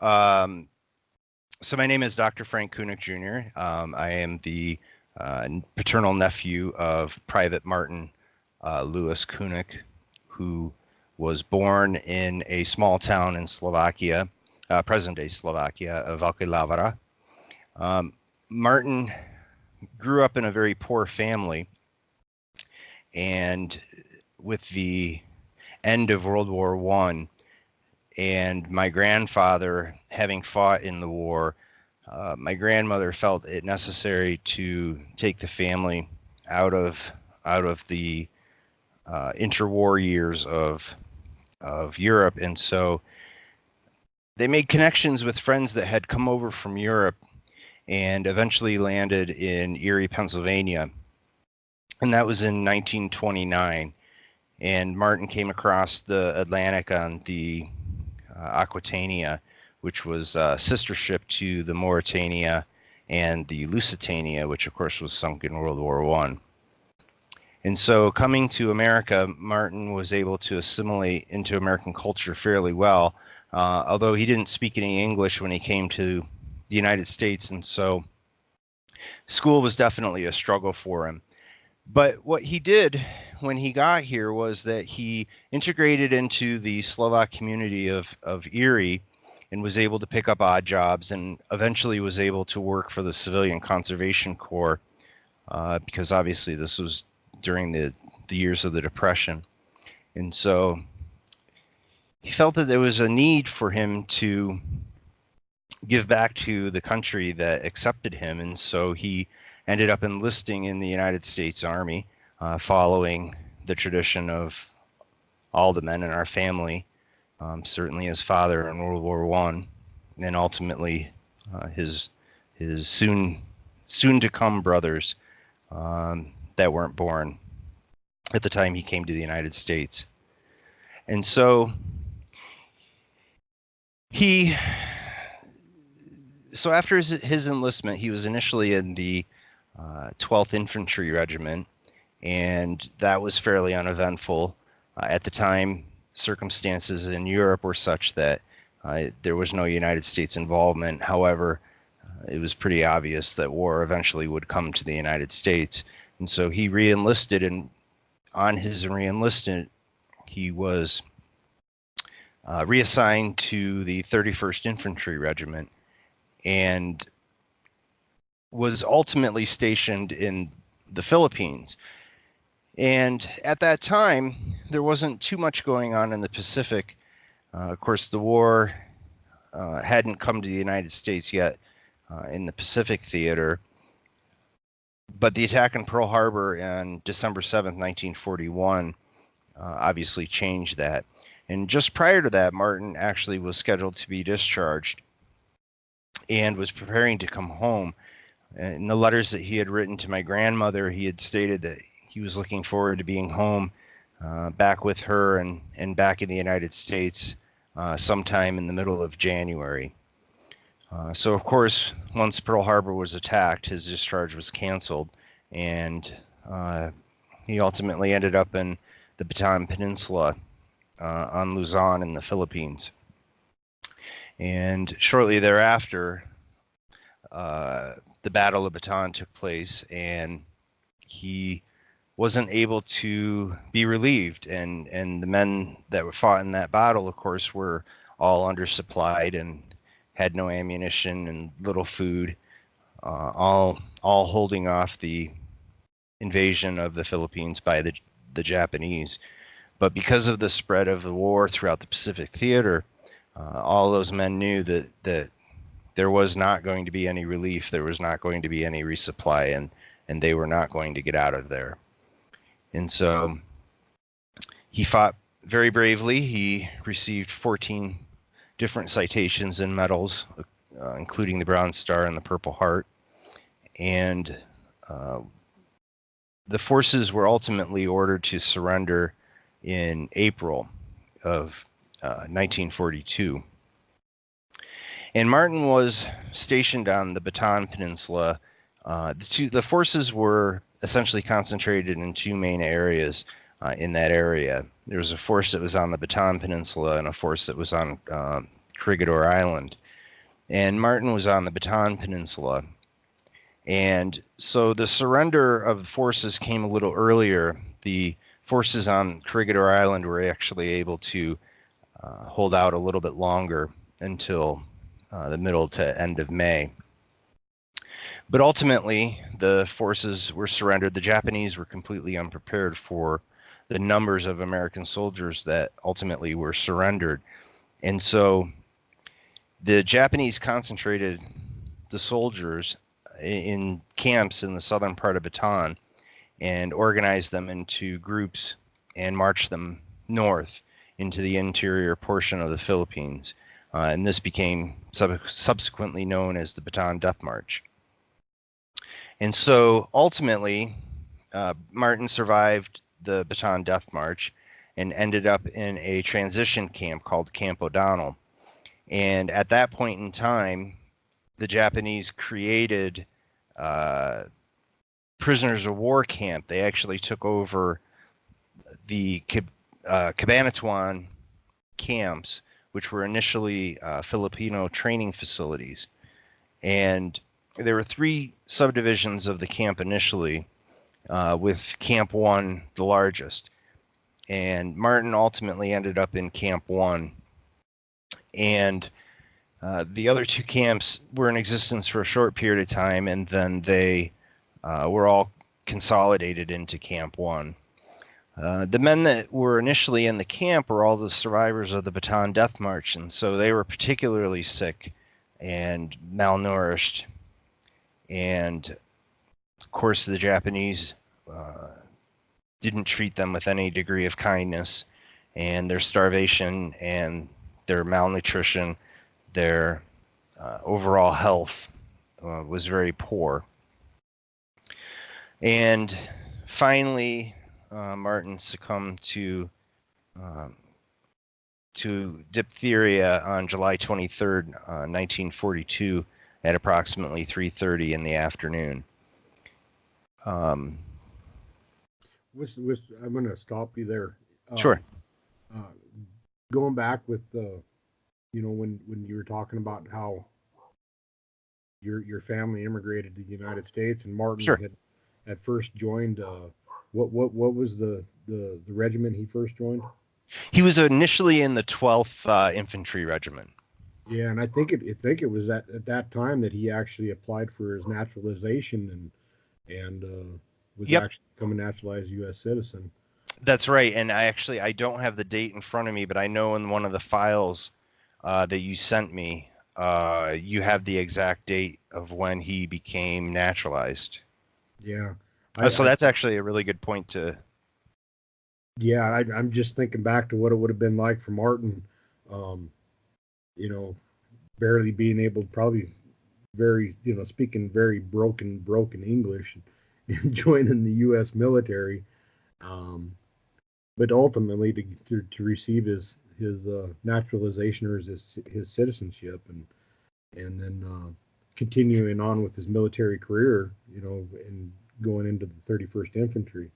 So my name is Dr. Frank Kunik Jr. I am the paternal nephew of Private Martin Louis Kunik, who was born in a small town in Slovakia, present-day Slovakia, of Velké Lávara. Martin grew up in a very poor family, and with the end of World War I, and my grandfather having fought in the war, my grandmother felt it necessary to take the family out of the interwar years of Europe, and so they made connections with friends that had come over from Europe and eventually landed in Erie, Pennsylvania, and that was in 1929. And Martin came across the Atlantic on the Aquitania, which was a sister ship to the Mauretania and the Lusitania, which of course was sunk in World War I. And so coming to America, Martin was able to assimilate into American culture fairly well, although he didn't speak any English when he came to the United States, and so school was definitely a struggle for him. But what he did when he got here was that he integrated into the Slovak community of Erie and was able to pick up odd jobs, and eventually was able to work for the Civilian Conservation Corps, because obviously this was during the years of the Depression. And so he felt that there was a need for him to give back to the country that accepted him, and so he ended up enlisting in the United States Army, following the tradition of all the men in our family, certainly his father in World War I, and ultimately his soon to come brothers that weren't born at the time he came to the United States. And so after his enlistment, he was initially in the 12th Infantry Regiment, and that was fairly uneventful. At the time, circumstances in Europe were such that there was no United States involvement. However, it was pretty obvious that war eventually would come to the United States, and so he re-enlisted, and on his re-enlistment, he was reassigned to the 31st Infantry Regiment, and was ultimately stationed in the Philippines. And at that time, there wasn't too much going on in the Pacific. Of course, the war hadn't come to the United States yet in the Pacific theater, but the attack in Pearl Harbor on December 7th, 1941 obviously changed that. And just prior to that, Martin actually was scheduled to be discharged and was preparing to come home. In the letters that he had written to my grandmother, he had stated that he was looking forward to being home, back with her and back in the United States sometime in the middle of January. So of course, once Pearl Harbor was attacked, his discharge was canceled, and he ultimately ended up in the Bataan Peninsula on Luzon in the Philippines. And shortly thereafter, the Battle of Bataan took place, and he wasn't able to be relieved. And the men that were fought in that battle, of course, were all undersupplied and had no ammunition and little food, all holding off the invasion of the Philippines by the Japanese. But because of the spread of the war throughout the Pacific theater, all those men knew that there was not going to be any relief, there was not going to be any resupply, and they were not going to get out of there. And so he fought very bravely. He received 14 different citations and medals, including the Bronze Star and the Purple Heart. And the forces were ultimately ordered to surrender in April of 1942. And Martin was stationed on the Bataan Peninsula. The forces were essentially concentrated in two main areas in that area. There was a force that was on the Bataan Peninsula and a force that was on Corregidor Island. and Martin was on the Bataan Peninsula. And so the surrender of the forces came a little earlier. The forces on Corregidor Island were actually able to hold out a little bit longer until the middle to end of May. But ultimately, the forces were surrendered. The Japanese were completely unprepared for the numbers of American soldiers that ultimately were surrendered. And so the Japanese concentrated the soldiers in camps in the southern part of Bataan and organized them into groups and marched them north into the interior portion of the Philippines. And this became subsequently known as the Bataan Death March. And so ultimately, Martin survived the Bataan Death March and ended up in a transition camp called Camp O'Donnell. And at that point in time, the Japanese created prisoners of war camp. They actually took over the Cabanatuan camps, which were initially Filipino training facilities. And there were 3 subdivisions of the camp initially, with Camp 1 the largest. And Martin ultimately ended up in Camp 1. And the other 2 camps were in existence for a short period of time, and then they were all consolidated into Camp 1. The men that were initially in the camp were all the survivors of the Bataan Death March, and so they were particularly sick and malnourished. And of course, the Japanese didn't treat them with any degree of kindness, and their starvation and their malnutrition, their overall health was very poor. And finally, Martin succumbed to diphtheria on July 23rd, 1942, at approximately 3:30 in the afternoon. I'm going to stop you there. Sure. Going back with when you were talking about how your family immigrated to the United States and Martin Sure. had first joined. What was the regiment he first joined? He was initially in the 12th Infantry Regiment. Yeah, and I think it was at that time that he actually applied for his naturalization and was actually become a naturalized U.S. citizen. That's right, and I don't have the date in front of me, but I know in one of the files that you sent me, you have the exact date of when he became naturalized. Yeah. So that's actually a really good point to. Yeah, I'm just thinking back to what it would have been like for Martin, barely being able to probably speaking very broken English and joining the U.S. military, but ultimately to receive his naturalization or his citizenship and then continuing on with his military career, and going into the 31st Infantry.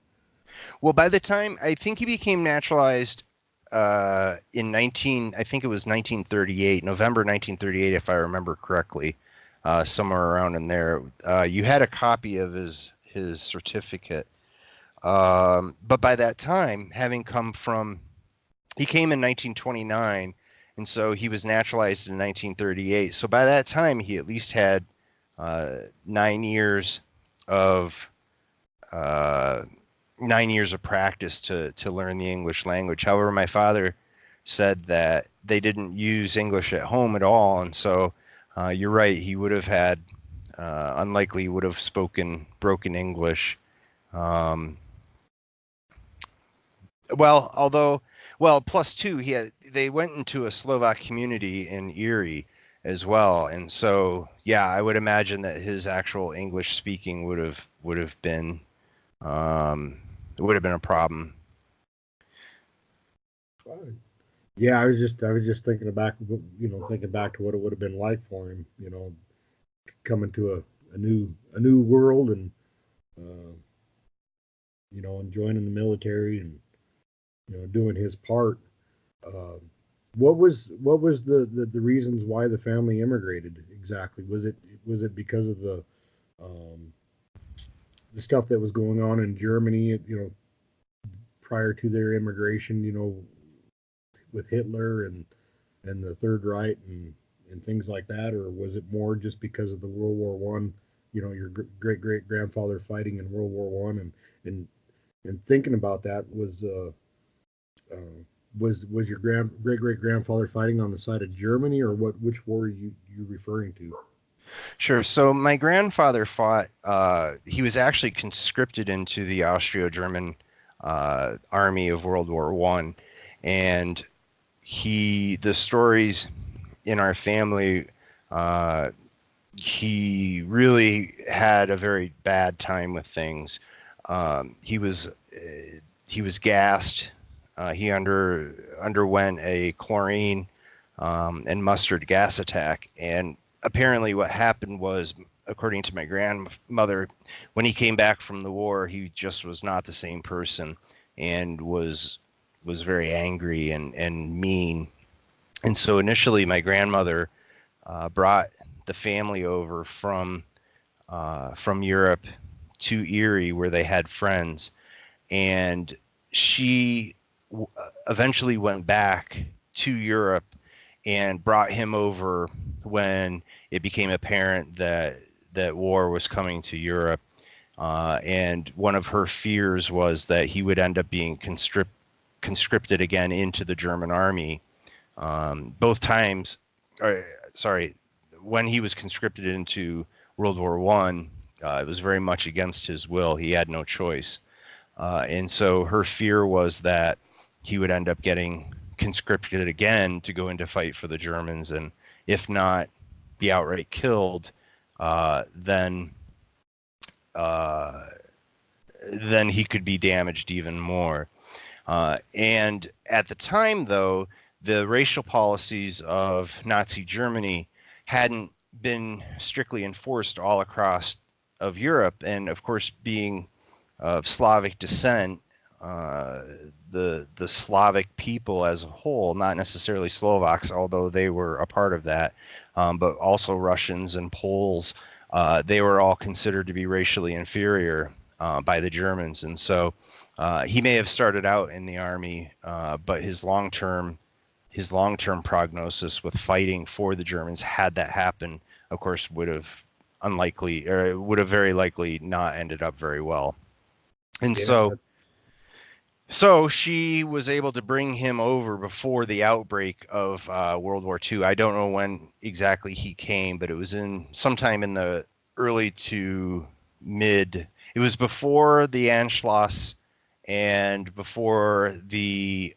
Well, by the time I think he became naturalized I think it was 1938, November 1938, if I remember correctly, somewhere around in there. You had a copy of his certificate, but by that time, he came in 1929, and so he was naturalized in 1938. So by that time, he at least had 9 years of 9 years of practice to learn the English language. However, my father said that they didn't use English at home at all, and so you're right. He would have had unlikely would have spoken broken English. Plus 2, they went into a Slovak community in Erie as well, and so yeah, I would imagine that his actual English speaking would have been it would have been a problem. Yeah, I was just thinking back, thinking back to what it would have been like for him, coming to a new world and and joining the military and doing his part. What was the reasons why the family immigrated exactly? Was it because of um, the stuff that was going on in Germany, prior to their immigration, with Hitler and the Third Reich and things like that, or was it more just because of the World War I? Your great great grandfather fighting in World War I, and and thinking about that uh, was your great great grandfather fighting on the side of Germany, or what? Which war are you referring to? Sure. So my grandfather fought. He was actually conscripted into the Austro-German army of World War One, and the stories in our family. Uh, he really had a very bad time with things. He was gassed. He underwent a chlorine and mustard gas attack, and apparently what happened was, according to my grandmother, when he came back from the war, he just was not the same person, and was very angry and mean. And so initially, my grandmother brought the family over from Europe to Erie, where they had friends, and she eventually went back to Europe and brought him over when it became apparent that war was coming to Europe. And one of her fears was that he would end up being conscripted again into the German army. Both times, or, sorry, when he was conscripted into World War One, it was very much against his will. He had no choice. And so her fear was that he would end up getting conscripted again to go into fight for the Germans, and if not, be outright killed. Uh, then uh, then he could be damaged even more. And at the time, though, the racial policies of Nazi Germany hadn't been strictly enforced all across of Europe, and of course, being of Slavic descent, uh, the Slavic people as a whole, not necessarily Slovaks, although they were a part of that, but also Russians and Poles, they were all considered to be racially inferior by the Germans, and so he may have started out in the army, but his long term prognosis with fighting for the Germans, had that happen, of course, would have very likely not ended up very well. And Yeah, so she was able to bring him over before the outbreak of World War II. I don't know when exactly he came, but it was in sometime in the early to mid. It was before the Anschluss and before the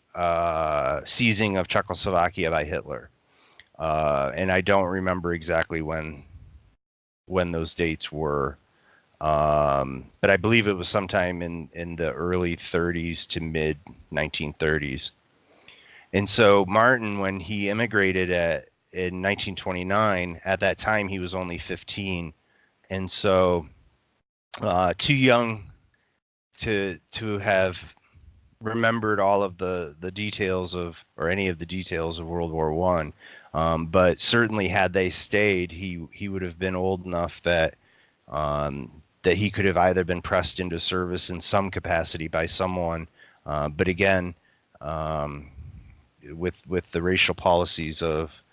seizing of Czechoslovakia by Hitler. And I don't remember exactly when those dates were. But I believe it was sometime in the early 30s to mid 1930s. And so Martin, when he immigrated in 1929, at that time he was only 15, and so too young to have remembered all of the details of, or any of the details of World War One. But certainly, had they stayed, he would have been old enough that he could have either been pressed into service in some capacity by someone, but again, um, with the racial policies of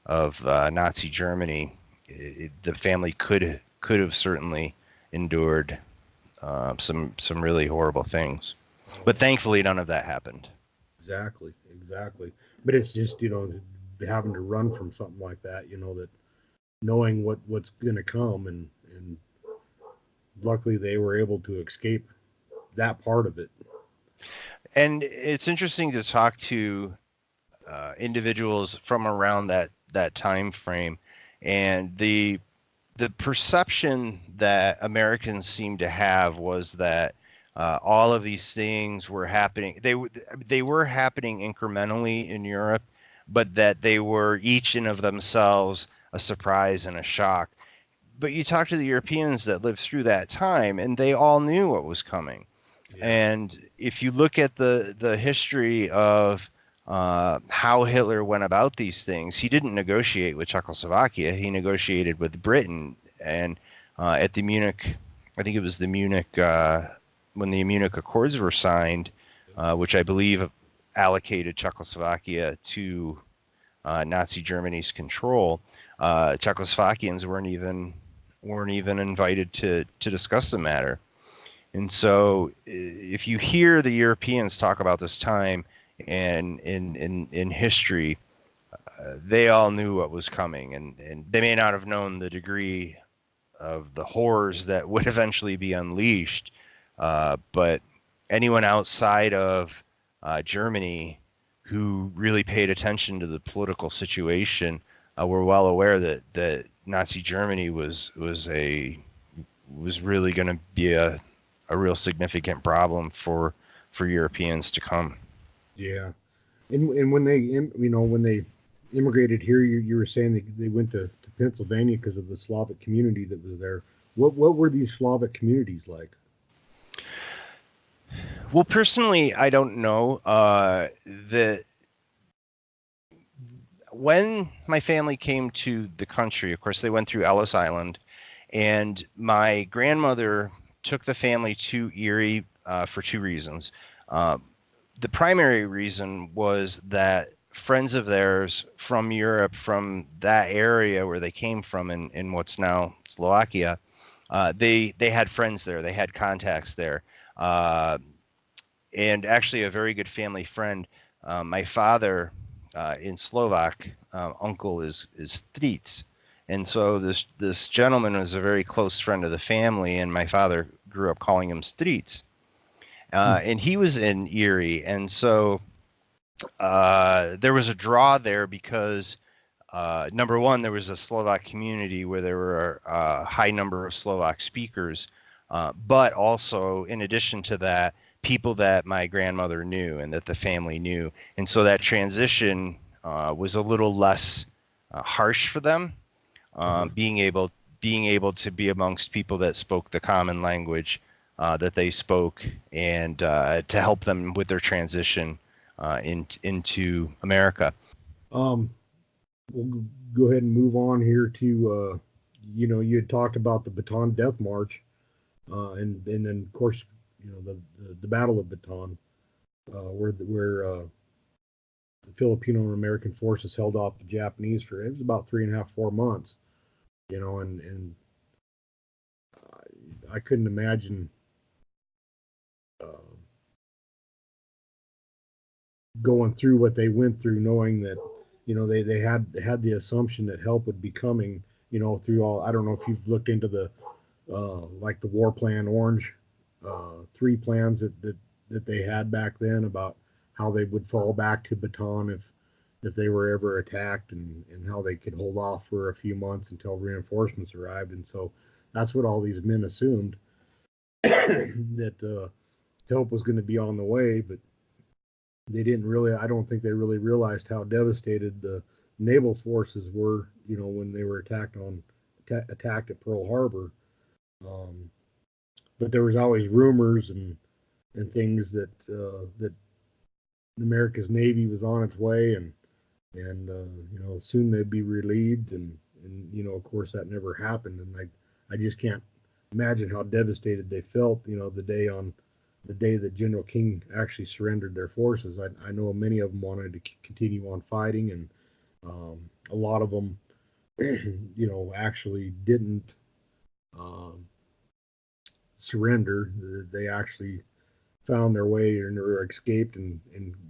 Nazi Germany, the family could have certainly endured some really horrible things, but thankfully none of that happened. exactly, exactly. But it's just having to run from something like that. That knowing what's going to come, and luckily they were able to escape that part of it. And it's interesting to talk to individuals from around that time frame, and the perception that Americans seem to have was that all of these things were happening. They were happening incrementally in Europe, but that they were each in of themselves a surprise and a shock. But you talk to the Europeans that lived through that time, and they all knew what was coming. Yeah, And if you look at the history of how Hitler went about these things. He didn't negotiate with Czechoslovakia. He negotiated with Britain. And at the Munich, I think it was the Munich, when the Munich Accords were signed, which I believe allocated Czechoslovakia to Nazi Germany's control, Czechoslovakians weren't even invited to discuss the matter. And so, if you hear the Europeans talk about this time and in history, they all knew what was coming, and they may not have known the degree of the horrors that would eventually be unleashed. But anyone outside of Germany who really paid attention to the political situation were well aware that Nazi Germany was really going to be a real significant problem for Europeans to come. Yeah, and when they when they immigrated here, you were saying they went to Pennsylvania because of the Slavic community that was there. What were these Slavic communities like? Well, personally, I don't know. That when my family came to the country, of course, they went through Ellis Island, and my grandmother took the family to Erie for two reasons. Uh, the primary reason was that friends of theirs from Europe, from that area where they came from in what's now Slovakia, they had friends there, they had contacts there, uh, and actually a very good family friend. My father in Slovak, uncle is Stric, and so this gentleman was a very close friend of the family, and my father grew up calling him Stric. And he was in Erie, and so there was a draw there because number one, there was a Slovak community where there were a high number of Slovak speakers, but also in addition to that, people that my grandmother knew and that the family knew, and so that transition was a little less harsh for them, Uh-huh. being able to be amongst people that spoke the common language that they spoke, and to help them with their transition into America. Um, we'll go ahead and move on here to you had talked about the Bataan Death March, and then of course the Battle of Bataan, where the Filipino and American forces held off the Japanese for it was about 3.5 4 months, and I couldn't imagine uh, going through what they went through, knowing that they had the assumption that help would be coming, through all. I don't know if you've looked into the like the War Plan Orange, three plans that they had back then about how they would fall back to Bataan if they were ever attacked, and how they could hold off for a few months until reinforcements arrived. And so that's what all these men assumed that help was going to be on the way, but they didn't really. I don't think they really realized how devastated the naval forces were, when they were attacked at Pearl Harbor. Um, but there was always rumors and things that America's Navy was on its way, and soon they'd be relieved, and of course that never happened, and I just can't imagine how devastated they felt, the day that General King actually surrendered their forces. I know many of them wanted to continue on fighting, and a lot of them, actually didn't um, surrender. They actually found their way or escaped and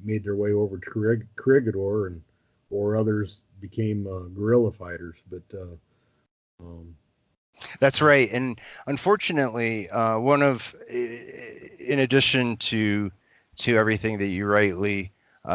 made their way over to Corregidor, and or others became guerrilla fighters. But um, That's right. And unfortunately, in addition to everything that you rightly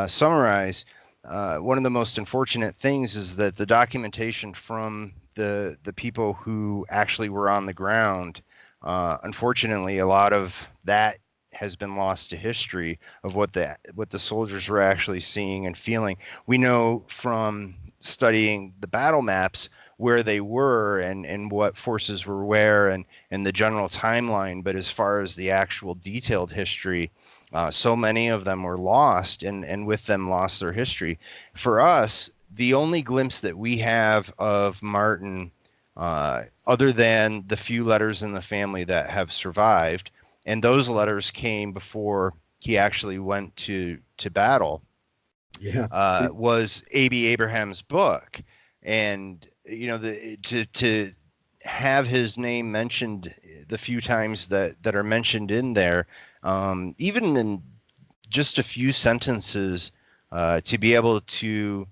summarize, one of the most unfortunate things is that the documentation from the people who actually were on the ground, unfortunately, a lot of that has been lost to history of what the soldiers were actually seeing and feeling. We know from studying the battle maps where they were and what forces were where and the general timeline. But as far as the actual detailed history, So many of them were lost, and with them lost their history. For us, the only glimpse that we have of Martin, other than the few letters in the family that have survived, and those letters came before he actually went to battle, Yeah. was A.B. Abraham's book. And to have his name mentioned the few times that are mentioned in there, even in just a few sentences, to be able to,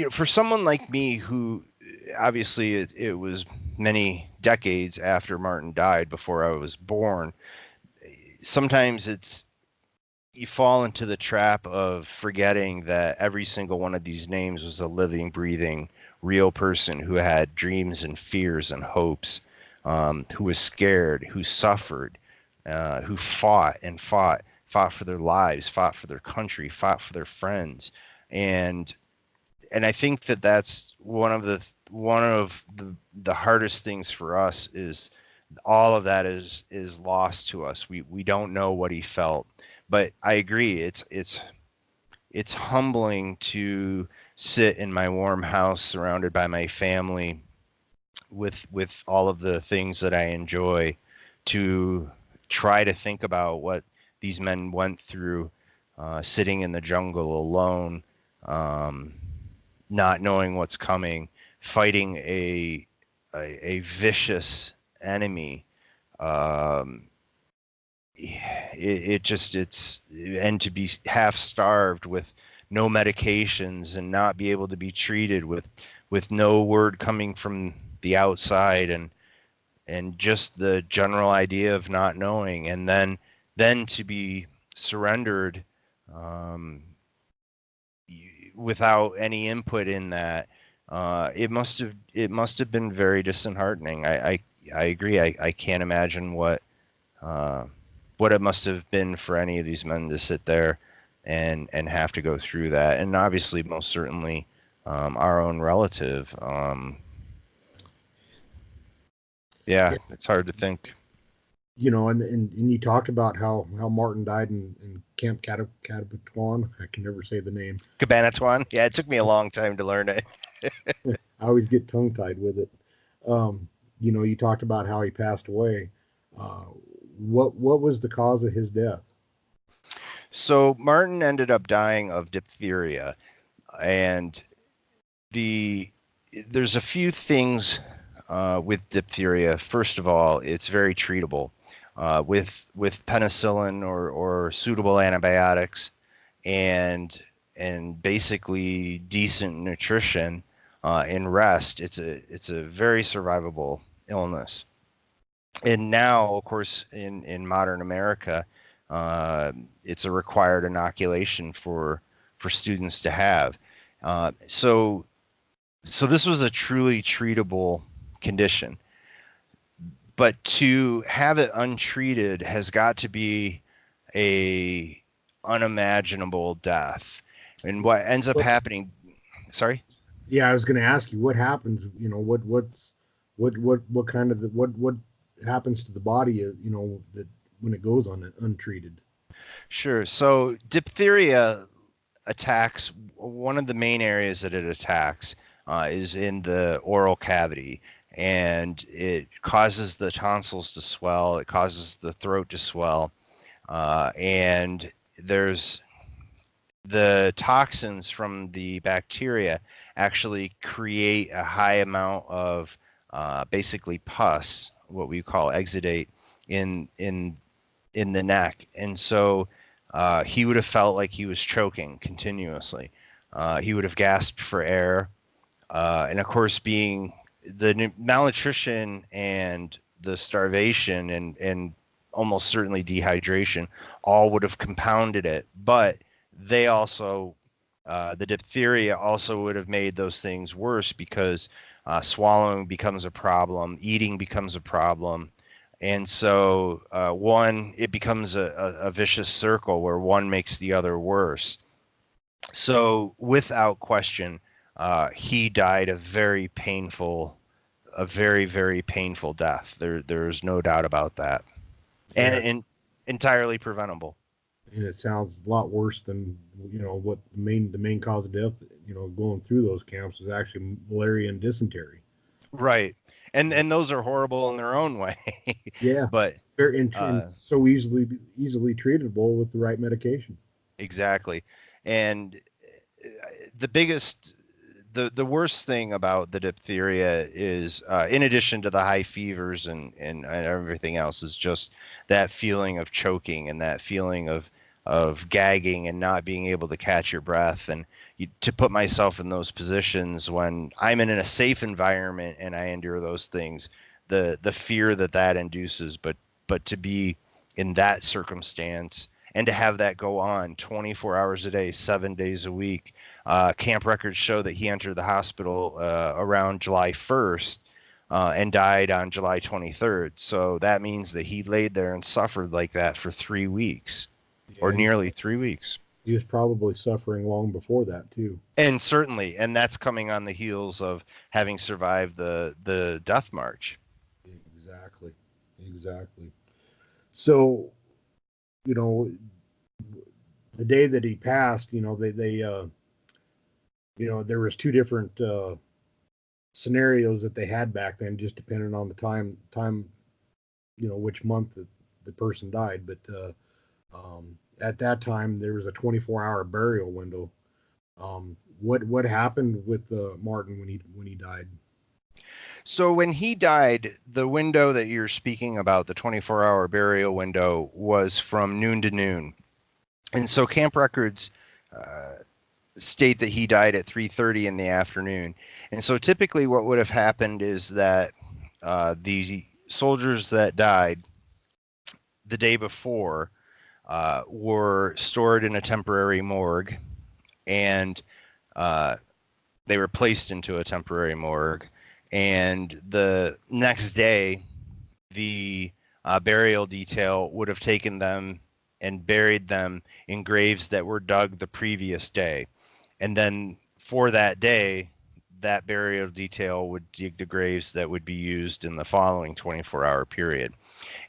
for someone like me who obviously it was many decades after Martin died before I was born, sometimes you fall into the trap of forgetting that every single one of these names was a living, breathing, real person who had dreams and fears and hopes, who was scared, who suffered, who fought and fought for their lives, fought for their country, fought for their friends, and I think that that's one of the hardest things for us is all of that is lost to us. We don't know what he felt, but I agree. It's humbling to sit in my warm house surrounded by my family with all of the things that I enjoy, to try to think about what these men went through, sitting in the jungle alone, um, not knowing what's coming, fighting a vicious enemy. Um, it just it's and to be half starved with no medications and not be able to be treated with no word coming from the outside, and just the general idea of not knowing, and then to be surrendered, um, without any input in that. It must have been very disheartening. I agree. I can't imagine uh, what it must have been for any of these men to sit there and have to go through that. And obviously, most certainly, our own relative. Yeah, Yeah. it's hard to think. And you talked about how Martin died in Camp Catabatuan. I can never say the name. Cabanatuan. Yeah, it took me a long time to learn it. I always get tongue tied with it. Um, you talked about how he passed away. Uh, what was the cause of his death? So Martin ended up dying of diphtheria, and the there's a few things with diphtheria. First of all, it's very treatable with penicillin or suitable antibiotics, and basically decent nutrition and rest. It's a very survivable illness. And now, of course, in modern America, uh, it's a required inoculation for students to have. So this was a truly treatable condition, but to have it untreated has got to be a unimaginable death. And what ends up What? happening, sorry? Yeah, I was going to ask you what happens. What kind of what happens to the body? That when it goes on untreated. Sure. So diphtheria attacks, one of the main areas that it attacks is in the oral cavity, and it causes the tonsils to swell, it causes the throat to swell, and there's the toxins from the bacteria actually create a high amount of basically pus, what we call exudate, in in in the neck, and so he would have felt like he was choking continuously. He would have gasped for air, and of course, being the malnutrition and the starvation and almost certainly dehydration, all would have compounded it. But they also, the diphtheria also would have made those things worse because swallowing becomes a problem, eating becomes a problem, and so it becomes a vicious circle where one makes the other worse. So without question, he died a very, very painful death. There's no doubt about that. And Yeah, and entirely preventable. And it sounds a lot worse than what the main cause of death going through those camps is actually malaria and dysentery. Right. And those are horrible in their own way. Yeah, But they're and so easily treatable with the right medication. exactly. And the biggest the worst thing about the diphtheria is, in addition to the high fevers and everything else, is just that feeling of choking and that feeling of gagging and not being able to catch your breath. And to put myself in those positions when I'm in a safe environment and I endure those things, the fear that induces, but to be in that circumstance and to have that go on 24 hours a day, 7 days a week. Camp records show that he entered the hospital around July 1st and died on July 23rd. So that means that he laid there and suffered like that for 3 weeks, or Yeah, nearly 3 weeks. he was probably suffering long before that too. And certainly, and that's coming on the heels of having survived the death march. Exactly, exactly. So you know, the day that he passed, there was two different scenarios that they had back then, just depending on the time, which month the person died. But at that time, there was a 24-hour burial window. What happened with Martin when he died? So when he died, the window that you're speaking about, the 24-hour burial window, was from noon to noon. And so camp records uh, state that he died at 3:30 in the afternoon. And so typically what would have happened is that the soldiers that died the day before were stored in a temporary morgue, and uh, they were placed into a temporary morgue. And the next day, the burial detail would have taken them and buried them in graves that were dug the previous day. And then for that day, that burial detail would dig the graves that would be used in the following 24-hour period.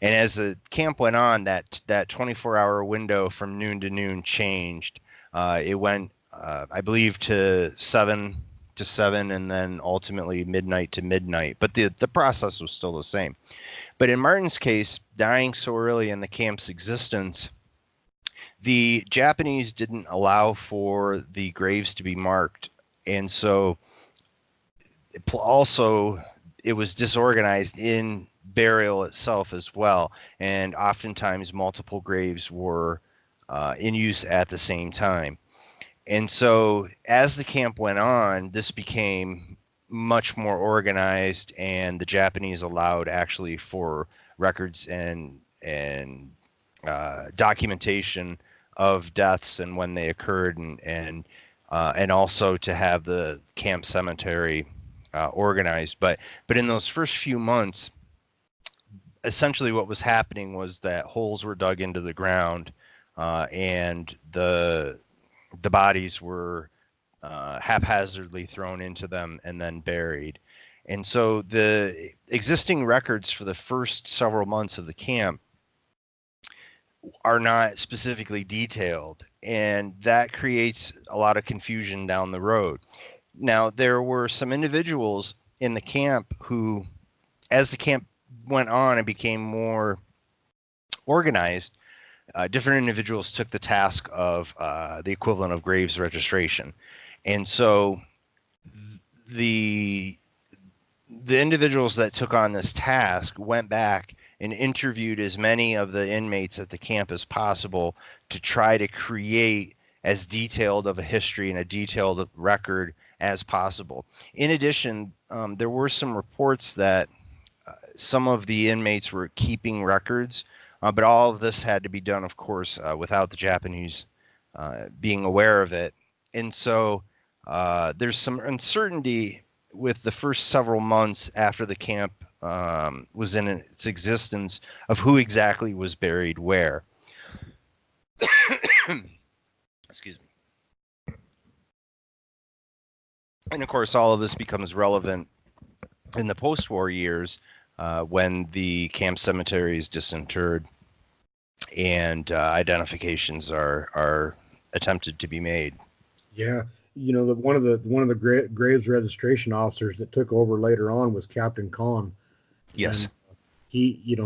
And as the camp went on, that 24-hour window from noon to noon changed. It went, I believe, to 7 to 7, and then ultimately midnight to midnight. But the process was still the same. But in Martin's case, dying so early in the camp's existence, the Japanese didn't allow for the graves to be marked, and so also it was disorganized in burial itself as well, and oftentimes multiple graves were in use at the same time. And so as the camp went on, this became much more organized, and the Japanese allowed actually for records and documentation of deaths and when they occurred, and also to have the camp cemetery organized. But in those first few months, essentially what was happening was that holes were dug into the ground, and the bodies were haphazardly thrown into them and then buried. And so the existing records for the first several months of the camp are not specifically detailed, and that creates a lot of confusion down the road. Now, there were some individuals in the camp who, as the camp went on and became more organized, different individuals took the task of the equivalent of graves registration. And so the the individuals that took on this task went back and interviewed as many of the inmates at the camp as possible to try to create as detailed of a history and a detailed record as possible. In addition, there were some reports that some of the inmates were keeping records, but all of this had to be done, of course, without the Japanese being aware of it. And so there's some uncertainty with the first several months after the camp was in its existence of who exactly was buried where. Excuse me. And of course, all of this becomes relevant in the post-war years when the camp cemetery is disinterred. and identifications are attempted to be made. Yeah, one of the Graves registration officers that took over later on was Captain Kahn, Yes. and he,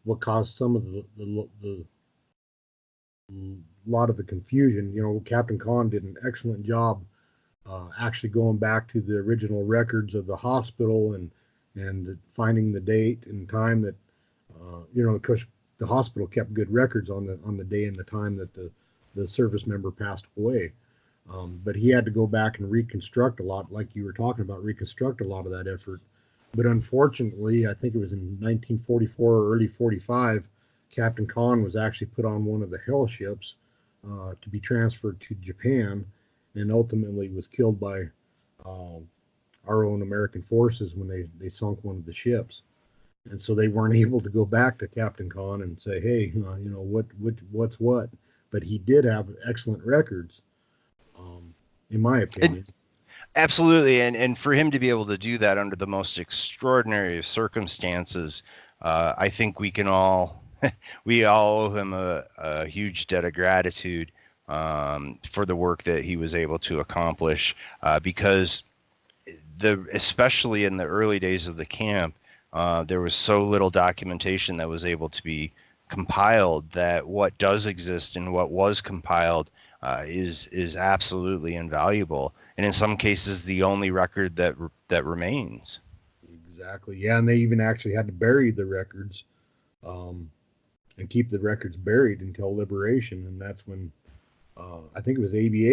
what caused some of the lot of the confusion. Captain Kahn did an excellent job actually going back to the original records of the hospital and finding the date and time that of course the hospital kept good records on the day and the time that the service member passed away. But he had to go back and reconstruct a lot, like you were talking about, reconstruct a lot of that effort. But unfortunately, I think it was in 1944 or early 45, Captain Kahn was actually put on one of the Hell ships to be transferred to Japan, and ultimately was killed by uh, our own American forces when they sunk one of the ships. And so they weren't able to go back to Captain Kahn and say, hey, what's what. But he did have excellent records, um, in my And opinion. absolutely, and for him to be able to do that under the most extraordinary of circumstances, I think we all owe him a huge debt of gratitude for the work that he was able to accomplish. Because especially in the early days of the camp, there was so little documentation that was able to be compiled that what does exist and what was compiled is absolutely invaluable, and in some cases the only record that remains. Exactly. Yeah, and they even actually had to bury the records, um, and keep the records buried until liberation. And that's when I think it was A.B.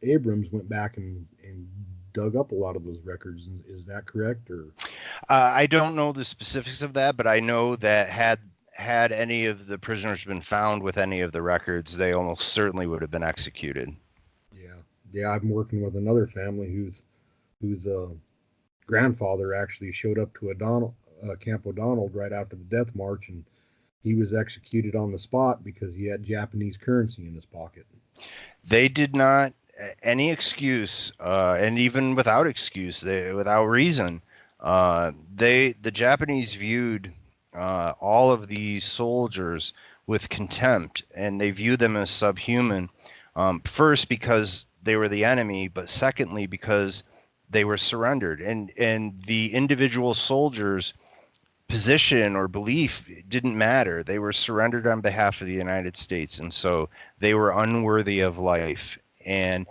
Abrams went back and dug up a lot of those records. Is that correct? Or I don't know the specifics of that, but I know that had any of the prisoners been found with any of the records, they almost certainly would have been executed. yeah, yeah, I'm working with another family whose grandfather actually showed up to Camp O'Donnell right after the death march, and he was executed on the spot because he had Japanese currency in his pocket. They did not any excuse, and even without excuse, without reason, the Japanese viewed all of these soldiers with contempt, and they viewed them as subhuman. First, because they were the enemy, but secondly, because they were surrendered, and the individual soldiers' position or belief didn't matter. They were surrendered on behalf of the United States, and so they were unworthy of life. And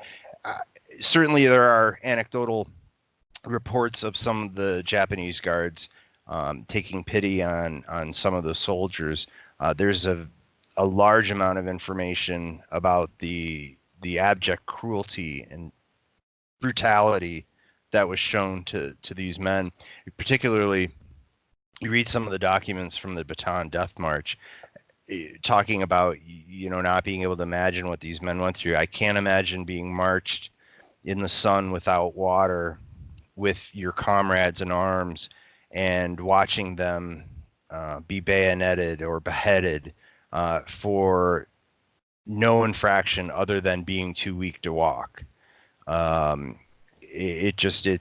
uh, certainly, there are anecdotal reports of some of the Japanese guards taking pity on some of the soldiers. There's a large amount of information about the abject cruelty and brutality that was shown to these men, particularly you read some of the documents from the Bataan Death March, talking about not being able to imagine what these men went through. I can't imagine being marched in the sun without water with your comrades in arms and watching them be bayoneted or beheaded for no infraction other than being too weak to walk. It just it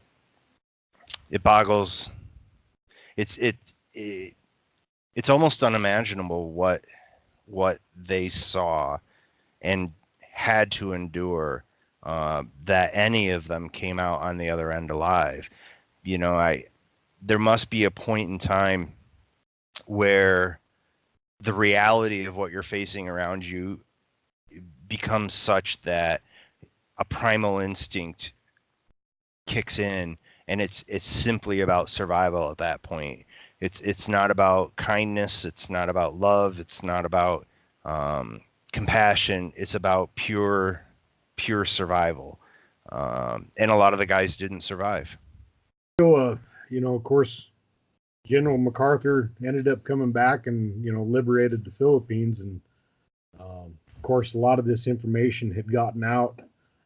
boggles. It's it it's almost unimaginable what they saw and had to endure, that any of them came out on the other end alive. I there must be a point in time where the reality of what you're facing around you becomes such that a primal instinct kicks in, and it's simply about survival at that point. It's not about kindness, it's not about love, it's not about um, compassion. It's about pure survival. And a lot of the guys didn't survive. So, of course, General MacArthur ended up coming back and liberated the Philippines, and of course, a lot of this information had gotten out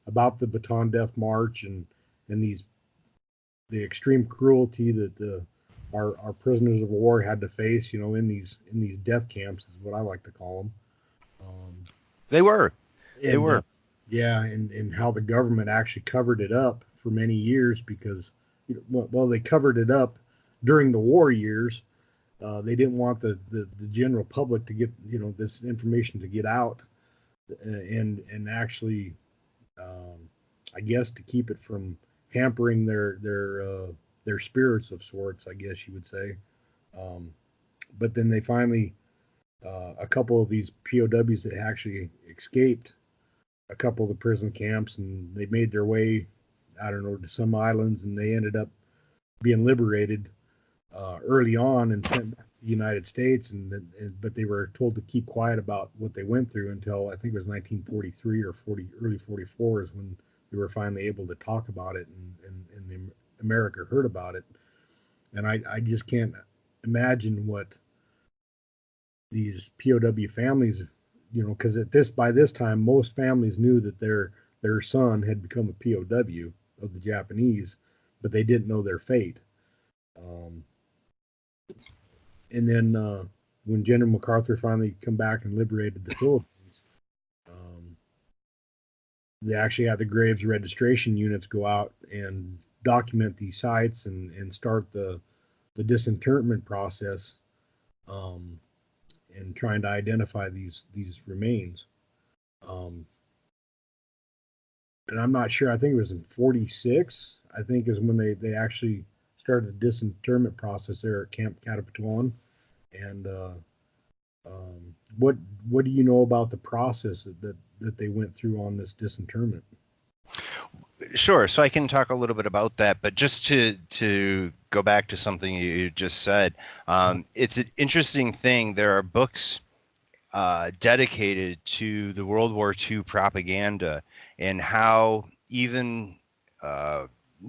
about the Bataan Death March and the extreme cruelty that our prisoners of war had to face, in these death camps is what I like to call them. Um, They were. They and were. yeah, and how the government actually covered it up for many years because, well, they covered it up during the war years, They didn't want the general public to get this information to get out, and actually, um, I guess, to keep it from hampering their spirits of sorts, I guess you would say. Um, but then they finally, a couple of these POWs that actually escaped a couple of the prison camps, and they made their way, I don't know, to some islands, and they ended up being liberated early on and sent back to the United States, but they were told to keep quiet about what they went through until I think it was 1943 or early 44 is when they were finally able to talk about it, and America heard about it. And I just can't imagine what these POW families, because by this time most families knew that their son had become a POW of the Japanese, but they didn't know their fate. Um, and then when General MacArthur finally come back and liberated the Philippines, um, they actually had the graves registration units go out and document these sites and start the disinterment process, um, and trying to identify these remains. Um, and I'm not sure. I think it was in '46. I think is when they actually started the disinterment process there at Camp Cabanatuan. And what do you know about the process that they went through on this disinterment? Sure. So I can talk a little bit about that, but just to go back to something you just said, it's an interesting thing. There are books dedicated to the World War II propaganda and how even uh,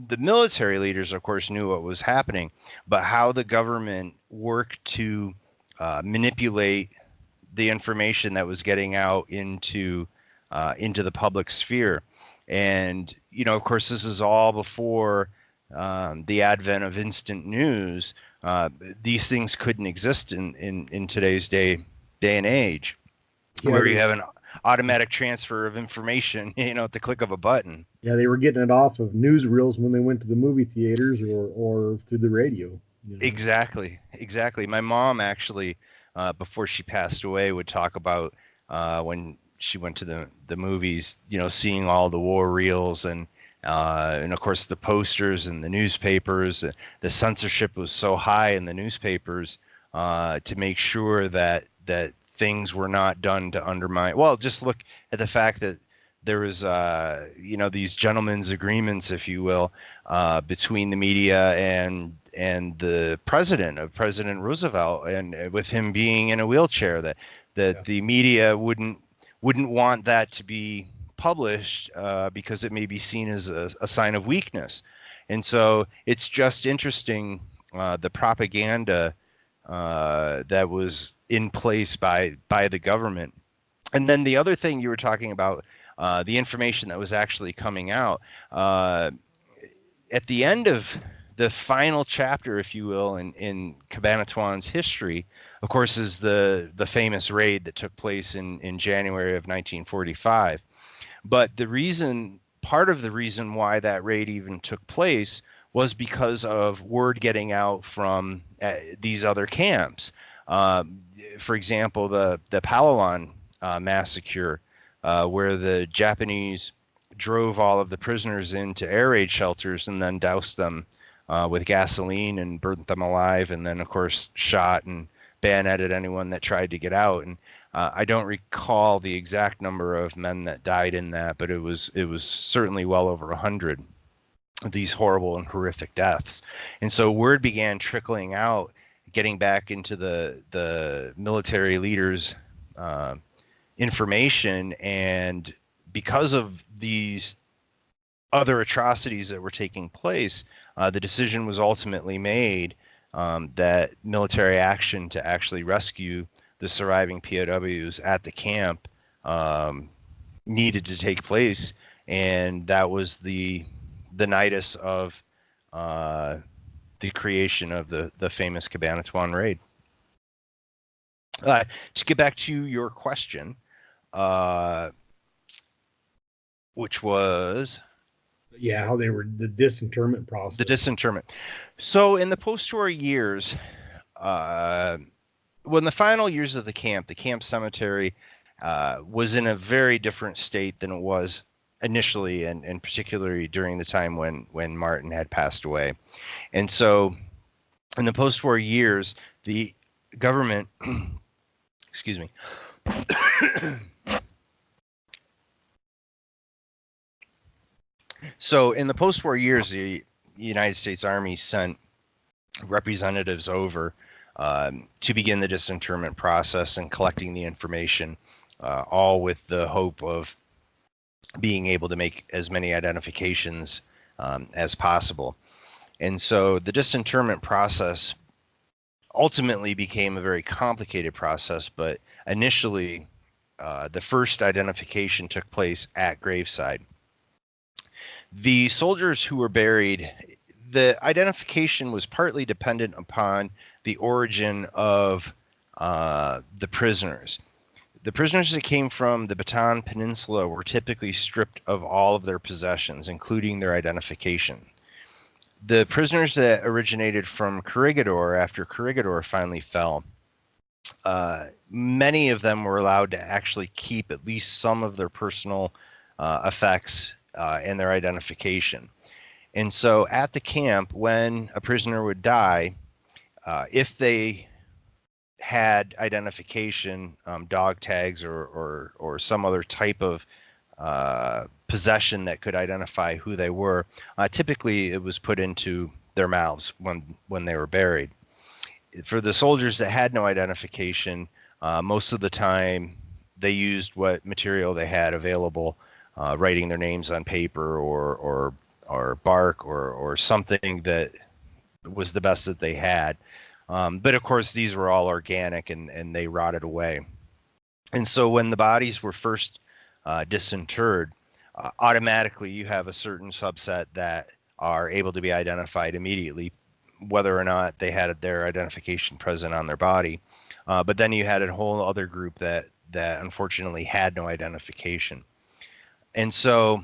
the military leaders, of course, knew what was happening, but how the government worked to manipulate the information that was getting out into the public sphere. And of course, this is all before the advent of instant news. Uh, these things couldn't exist in today's day and age, Yeah, where you have an automatic transfer of information, at the click of a button. they were getting it off of newsreels when they went to the movie theaters or through the radio. Exactly. My mom actually, before she passed away, would talk about when she went to the movies, seeing all the war reels and of course the posters and the newspapers. The censorship was so high in the newspapers to make sure that things were not done to undermine. Well, just look at the fact that there was, these gentlemen's agreements, if you will, between the media and the President Roosevelt, and with him being in a wheelchair, that Yeah. the media wouldn't want that to be published because it may be seen as a sign of weakness. And so it's just interesting, the propaganda that was in place by the government. And then the other thing you were talking about, the information that was actually coming out uh, at the end of the final chapter, if you will, in Cabanatuan's history, of course, is the famous raid that took place in January of 1945. But part of the reason why that raid even took place was because of word getting out from these other camps. Uh, for example, the Palawan massacre, where the Japanese drove all of the prisoners into air raid shelters and then doused them with gasoline and burnt them alive, and then of course shot and bayoneted anyone that tried to get out. And I don't recall the exact number of men that died in that, but it was certainly well over 100 of these horrible and horrific deaths. And so word began trickling out, getting back into the military leaders' uh, information, and because of these other atrocities that were taking place, the decision was ultimately made that military action to actually rescue the surviving POWs at the camp um, needed to take place, and that was the nidus of uh, the creation of the famous Cabanatuan raid. To get back to your question, uh, which was Yeah, how they were the disinterment the process. disinterment. So in the post-war years, Well, in the final years of the camp cemetery was in a very different state than it was initially, and particularly during the time when Martin had passed away. And so, in the post-war years, the government, excuse me, so in the post-war years, the United States Army sent representatives over to begin the disinterment process and collecting the information, all with the hope of being able to make as many identifications as possible. And so the disinterment process ultimately became a very complicated process, but initially the first identification took place at graveside. The soldiers who were buried, the identification was partly dependent upon the origin of the prisoners. The prisoners that came from the Bataan Peninsula were typically stripped of all of their possessions, including their identification. The prisoners that originated from Corregidor, after Corregidor finally fell, many of them were allowed to actually keep at least some of their personal effects and their identification. And so at the camp, when a prisoner would die, if they had identification, dog tags, or some other type of possession that could identify who they were, typically it was put into their mouths when they were buried. For the soldiers that had no identification, most of the time they used what material they had available, writing their names on paper or bark or something that was the best that they had. But of course, these were all organic and they rotted away. And so when the bodies were first disinterred, automatically you have a certain subset that are able to be identified immediately, whether or not they had their identification present on their body. But then you had a whole other group that unfortunately had no identification. And so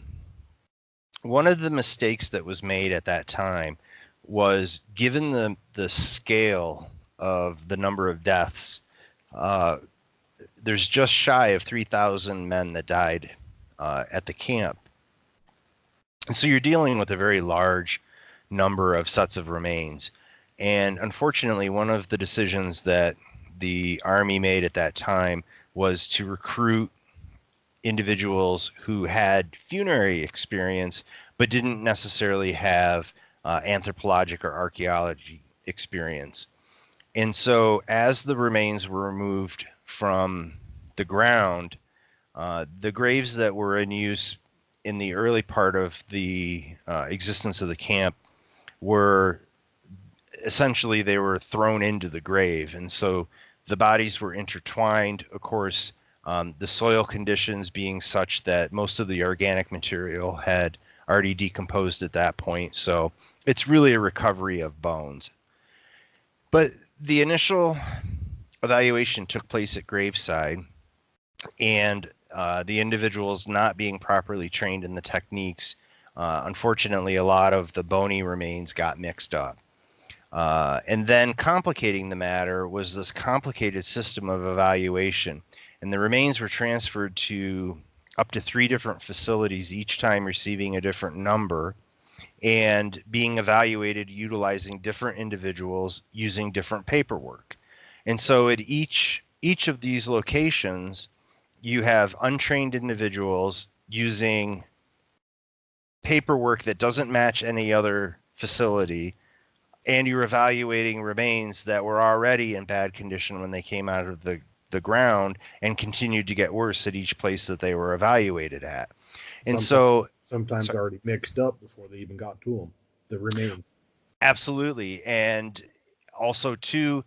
one of the mistakes that was made at that time was, given the scale of the number of deaths, there's just shy of 3,000 men that died at the camp. And so you're dealing with a very large number of sets of remains. And unfortunately, one of the decisions that the Army made at that time was to recruit individuals who had funerary experience, but didn't necessarily have anthropologic or archaeology experience. And so as the remains were removed from the ground, the graves that were in use in the early part of the existence of the camp were essentially, they were thrown into the grave. And so the bodies were intertwined. Of course, the soil conditions being such that most of the organic material had already decomposed at that point. So it's really a recovery of bones. But the initial evaluation took place at graveside, and the individuals not being properly trained in the techniques, unfortunately, a lot of the bony remains got mixed up. And then complicating the matter was this complicated system of evaluation. And the remains were transferred to up to 3 different facilities, each time receiving a different number and being evaluated utilizing different individuals using different paperwork. And so at each of these locations, you have untrained individuals using paperwork that doesn't match any other facility, and you're evaluating remains that were already in bad condition when they came out of the ground and continued to get worse at each place that they were evaluated at. And sometimes already mixed up before they even got to them, the remains. Absolutely. And also too,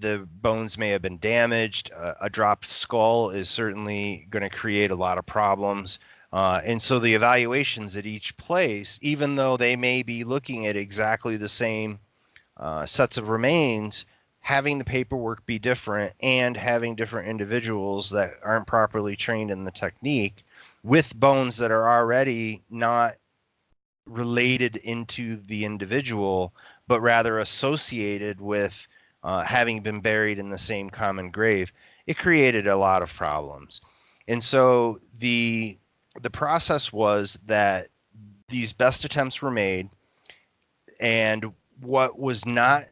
the bones may have been damaged. A dropped skull is certainly going to create a lot of problems. And so the evaluations at each place, even though they may be looking at exactly the same sets of remains, having the paperwork be different and having different individuals that aren't properly trained in the technique with bones that are already not related into the individual, but rather associated with having been buried in the same common grave, it created a lot of problems. And so the process was that these best attempts were made, and what was not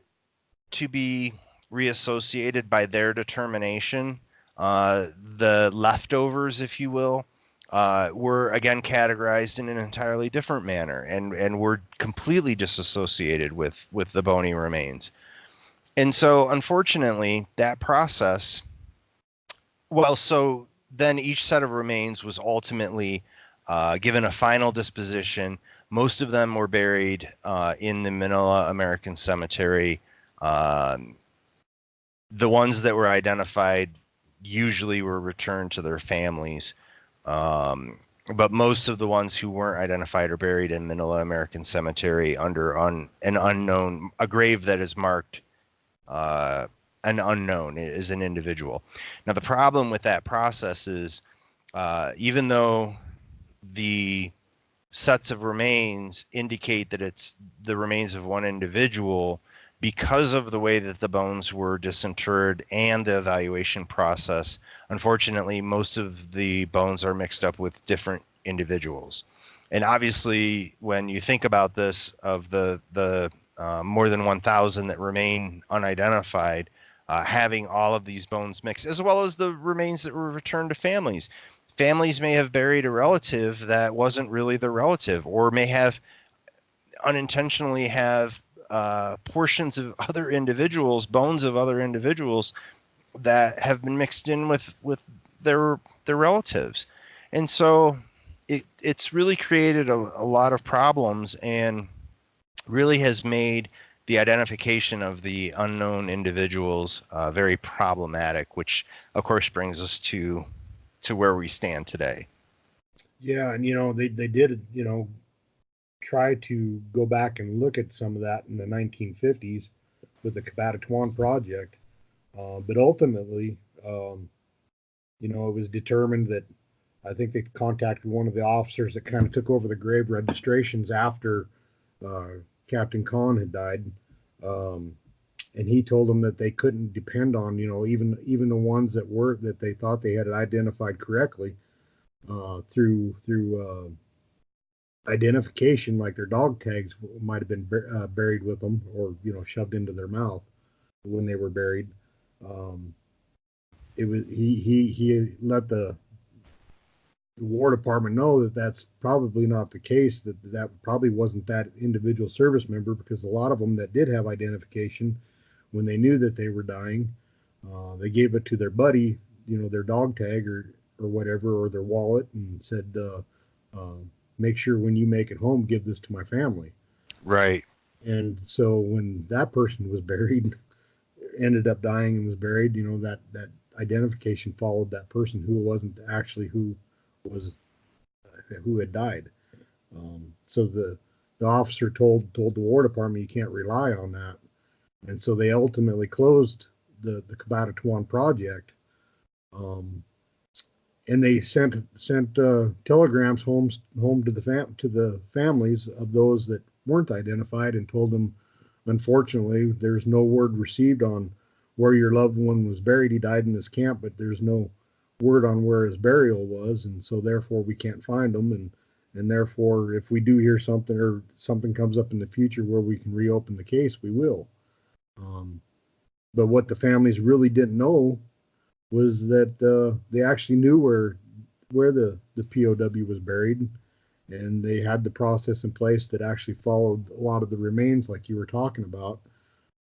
to be reassociated by their determination, the leftovers, if you will, were again categorized in an entirely different manner, and were completely disassociated with the bony remains. And so, unfortunately, that process, well, so then each set of remains was ultimately given a final disposition. Most of them were buried in the Manila American Cemetery. Um, the ones that were identified usually were returned to their families. Um, but most of the ones who weren't identified are buried in Manila American Cemetery under an unknown, a grave that is marked uh, an unknown is an individual. Now, the problem with that process is even though the sets of remains indicate that it's the remains of one individual, because of the way that the bones were disinterred and the evaluation process, unfortunately, most of the bones are mixed up with different individuals. And obviously, when you think about this, of the more than 1,000 that remain unidentified, having all of these bones mixed, as well as the remains that were returned to families. Families may have buried a relative that wasn't really the relative, or may have unintentionally have portions of other individuals, bones of other individuals that have been mixed in with their relatives, and so it's really created a lot of problems, and really has made the identification of the unknown individuals very problematic, which of course brings us to where we stand today. Yeah, and they did try to go back and look at some of that in the 1950s with the Cabanatuan project, but ultimately, it was determined that I think they contacted one of the officers that kind of took over the grave registrations after uh, Captain Khan had died, um, and he told them that they couldn't depend on even the ones that they thought they had identified correctly through identification, like their dog tags might have been buried with them, or shoved into their mouth when they were buried. Um, it was he let the War Department know that that's probably not the case. That probably wasn't that individual service member, because a lot of them that did have identification, when they knew that they were dying, they gave it to their buddy, their dog tag or whatever, or their wallet, and said, uh, "Make sure when you make it home, give this to my family." Right. And so when that person was buried, ended up dying and was buried, that identification followed that person who wasn't actually was who had died. So the officer told the War Department, you can't rely on that, and so they ultimately closed the Cabanatuan project, um, and they sent telegrams home to the families of those that weren't identified, and told them, unfortunately, there's no word received on where your loved one was buried. He died in this camp, but there's no word on where his burial was, and so therefore we can't find him, and therefore if we do hear something, or something comes up in the future where we can reopen the case, we will. Um, but what the families really didn't know was that they actually knew where the POW was buried, and they had the process in place that actually followed a lot of the remains, like you were talking about,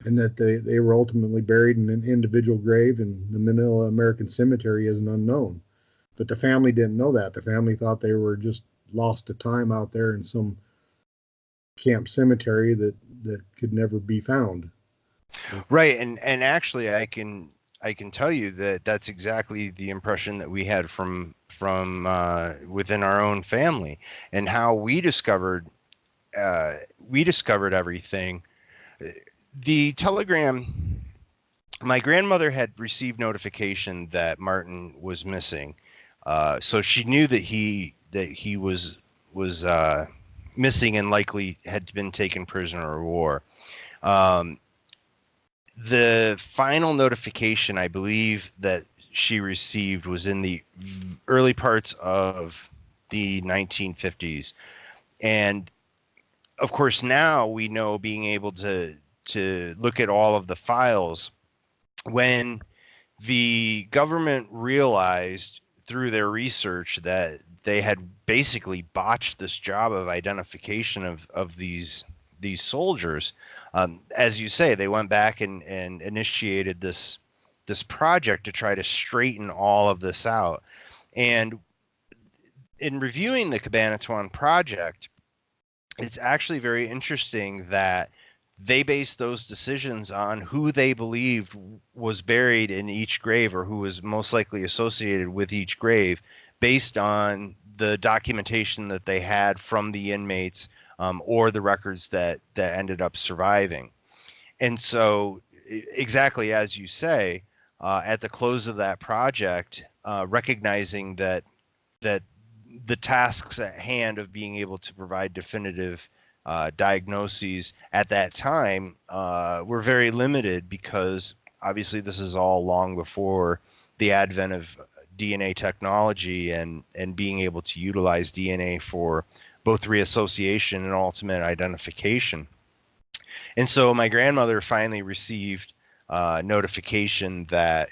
and that they were ultimately buried in an individual grave in the Manila American Cemetery as an unknown. But the family didn't know that. The family thought they were just lost to time out there in some camp cemetery that could never be found. Right. And actually, I can tell you that that's exactly the impression that we had from within our own family, and how we discovered everything. The telegram, my grandmother had received notification that Martin was missing, so she knew that he was missing, and likely had been taken prisoner of war. Um, The final notification I believe that she received was in the early parts of the 1950s. And of course, now we know, being able to look at all of the files, when the government realized through their research that they had basically botched this job of identification of these soldiers. As you say, they went back and initiated this project to try to straighten all of this out. And in reviewing the Cabanatuan project, it's actually very interesting that they based those decisions on who they believed was buried in each grave, or who was most likely associated with each grave, based on the documentation that they had from the inmates, or the records that ended up surviving. And so, exactly as you say, at the close of that project, recognizing that the tasks at hand of being able to provide definitive diagnoses at that time were very limited, because obviously this is all long before the advent of DNA technology and being able to utilize DNA for both reassociation and ultimate identification. And so my grandmother finally received notification that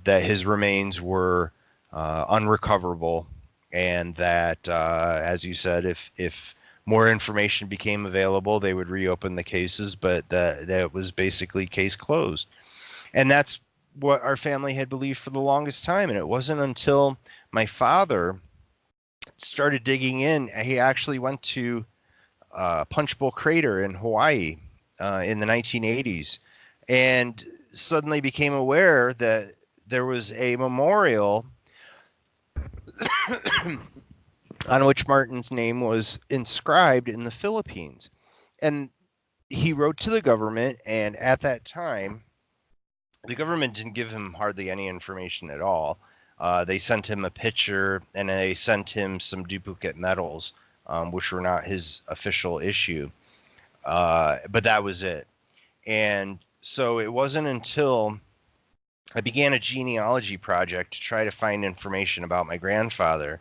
his remains were unrecoverable, and that, as you said, if more information became available, they would reopen the cases, but that was basically case closed. And that's what our family had believed for the longest time. And it wasn't until my father started digging in, he actually went to Punchbowl Crater in Hawaii in the 1980s, and suddenly became aware that there was a memorial on which Martin's name was inscribed in the Philippines. And he wrote to the government, and at that time, the government didn't give him hardly any information at all. They sent him a picture, and they sent him some duplicate medals, which were not his official issue. But that was it. And so it wasn't until I began a genealogy project to try to find information about my grandfather.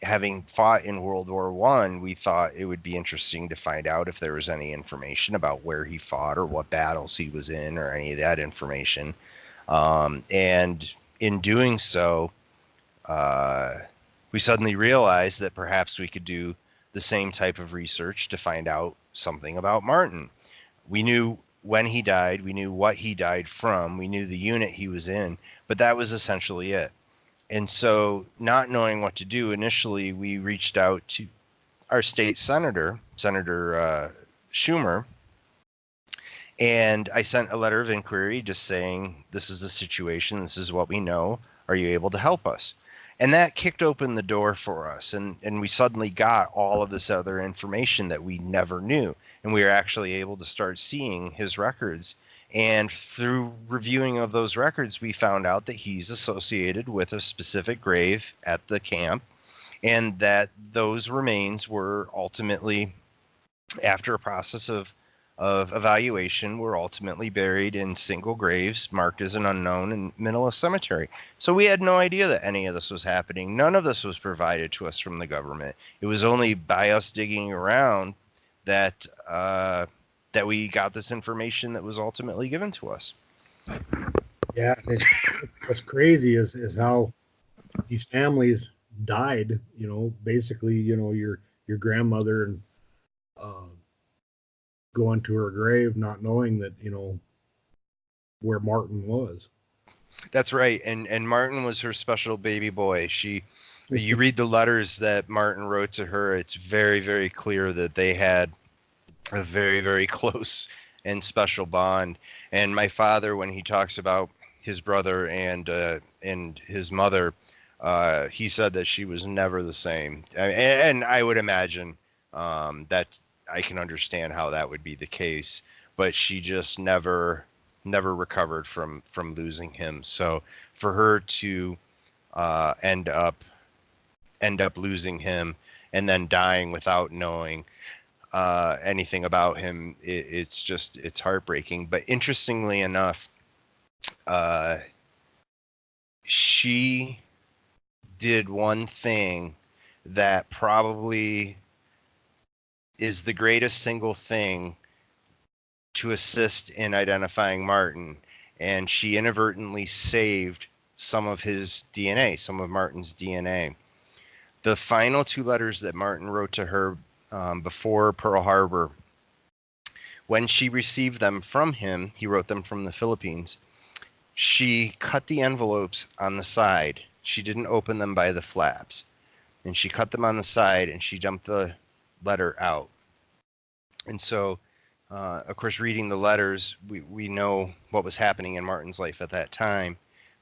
Having fought in World War I, we thought it would be interesting to find out if there was any information about where he fought or what battles he was in, or any of that information. And in doing so, uh, we suddenly realized that perhaps we could do the same type of research to find out something about Martin. We knew when he died, we knew what he died from, we knew the unit he was in, but that was essentially it. And so, not knowing what to do, initially we reached out to our state senator, Senator Schumer, and I sent a letter of inquiry just saying, this is the situation, this is what we know. Are you able to help us? And that kicked open the door for us. And we suddenly got all of this other information that we never knew. And we were actually able to start seeing his records. And through reviewing of those records, we found out that he's associated with a specific grave at the camp, and that those remains were ultimately, after a process of evaluation, were ultimately buried in single graves marked as an unknown in Manila Cemetery. So we had no idea that any of this was happening. None of this was provided to us from the government. It was only by us digging around that that we got this information that was ultimately given to us. Yeah, what's crazy is how these families died. You know, basically, you know, your grandmother and uh, going to her grave, not knowing that, you know, where Martin was. That's right. And Martin was her special baby boy. You read the letters that Martin wrote to her, it's very, very clear that they had a very, very close and special bond. And my father, when he talks about his brother and his mother, he said that she was never the same. And I would imagine that I can understand how that would be the case, but she just never recovered from losing him. So for her to end up losing him and then dying without knowing, anything about him. It's heartbreaking. But interestingly enough, uh, she did one thing that probably is the greatest single thing to assist in identifying Martin, and she inadvertently saved some of his DNA, some of Martin's DNA. The final two letters that Martin wrote to her before Pearl Harbor, when she received them from him, he wrote them from the Philippines. She cut the envelopes on the side. She didn't open them by the flaps. And she cut them on the side and she dumped the letter out. And so, of course, reading the letters, we know what was happening in Martin's life at that time.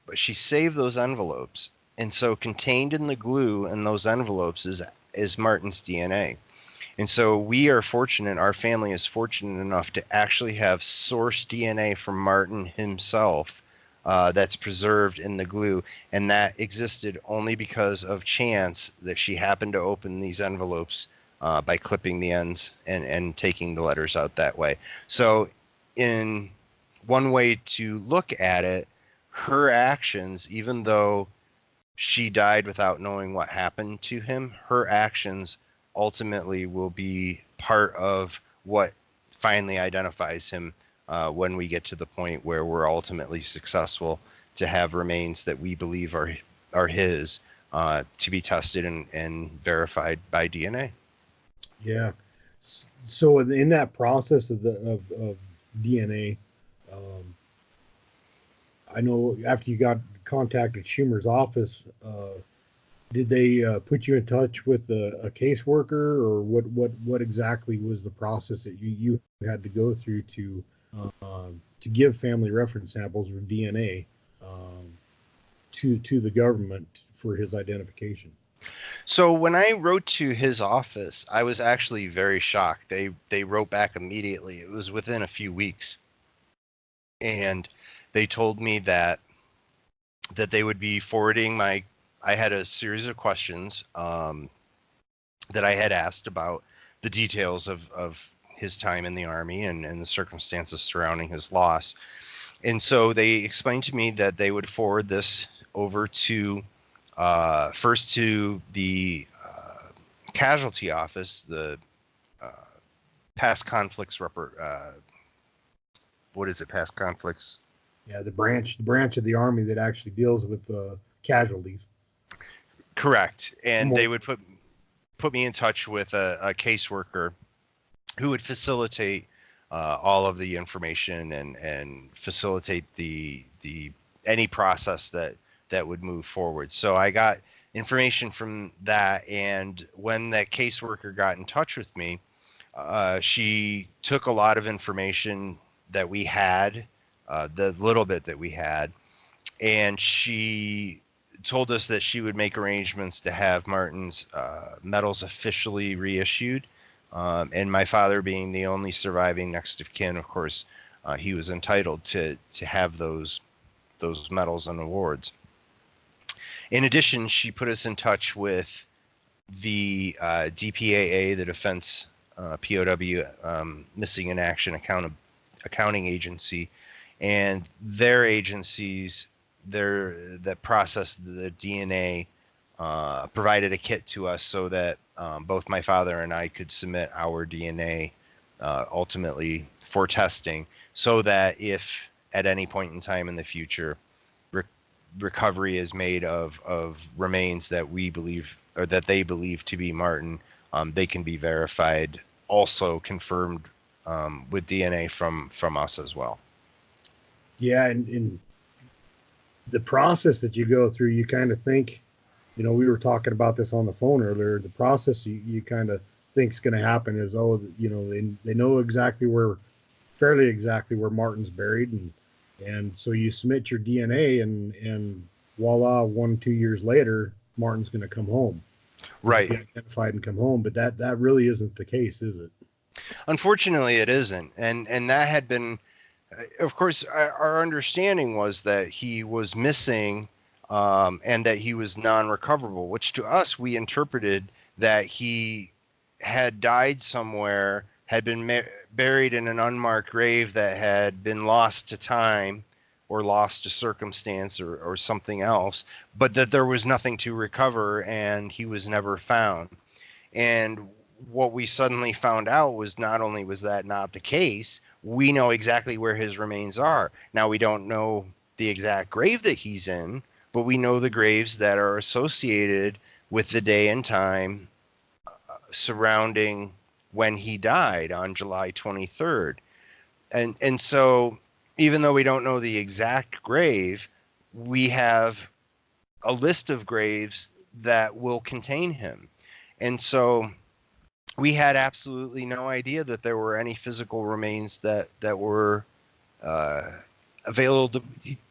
But she saved those envelopes. And so contained in the glue in those envelopes is Martin's DNA. And so we are fortunate, our family is fortunate enough to actually have source DNA from Martin himself that's preserved in the glue. And that existed only because of chance that she happened to open these envelopes by clipping the ends and taking the letters out that way. So in one way to look at it, her actions, even though she died without knowing what happened to him, her actions ultimately will be part of what finally identifies him when we get to the point where we're ultimately successful to have remains that we believe are his to be tested and verified by DNA. Yeah. So in that process of DNA, um, I know after you got contacted Schumer's office, did they put you in touch with a caseworker, or what exactly was the process that you had to go through to give family reference samples or DNA um, to the government for his identification? So when I wrote to his office, I was actually very shocked. They wrote back immediately. It was within a few weeks, and they told me that they would be forwarding my. I had a series of questions that I had asked about the details of his time in the army and the circumstances surrounding his loss. And so they explained to me that they would forward this over to first to the casualty office, the uh, past conflicts what is it? Past conflicts. Yeah, the branch of the army that actually deals with casualties. Correct. And More. they would put me in touch with a caseworker who would facilitate all of the information and facilitate the any process that would move forward. So I got information from that, and when that caseworker got in touch with me, she took a lot of information that we had, the little bit that we had, and she told us that she would make arrangements to have Martin's medals officially reissued. And my father, being the only surviving next of kin, of course, he was entitled to have those medals and awards. In addition, she put us in touch with the DPAA, the Defense POW Missing in Action Accounting Agency, and their agencies, that processed the DNA, provided a kit to us so that both my father and I could submit our DNA ultimately for testing, so that if at any point in time in the future recovery is made of remains that we believe or that they believe to be Martin, they can be verified, also confirmed with DNA from us as well. Yeah, and the process that you go through, you kind of think, we were talking about this on the phone earlier. The process you kind of think's going to happen is, oh, they know fairly exactly where Martin's buried, and so you submit your DNA, and voila, 1 2 years later, Martin's going to come home. He's Right. be identified and come home. But that really isn't the case, is it? Unfortunately, it isn't, and that had been, of course, our understanding was that he was missing, and that he was non-recoverable, which to us we interpreted that he had died somewhere, had been buried in an unmarked grave that had been lost to time or lost to circumstance or something else, but that there was nothing to recover and he was never found. And what we suddenly found out was not only was that not the case, we know exactly where his remains are. Now, we don't know the exact grave that he's in, but we know the graves that are associated with the day and time surrounding when he died on July 23rd. And so even though we don't know the exact grave, we have a list of graves that will contain him. And so we had absolutely no idea that there were any physical remains that were uh, available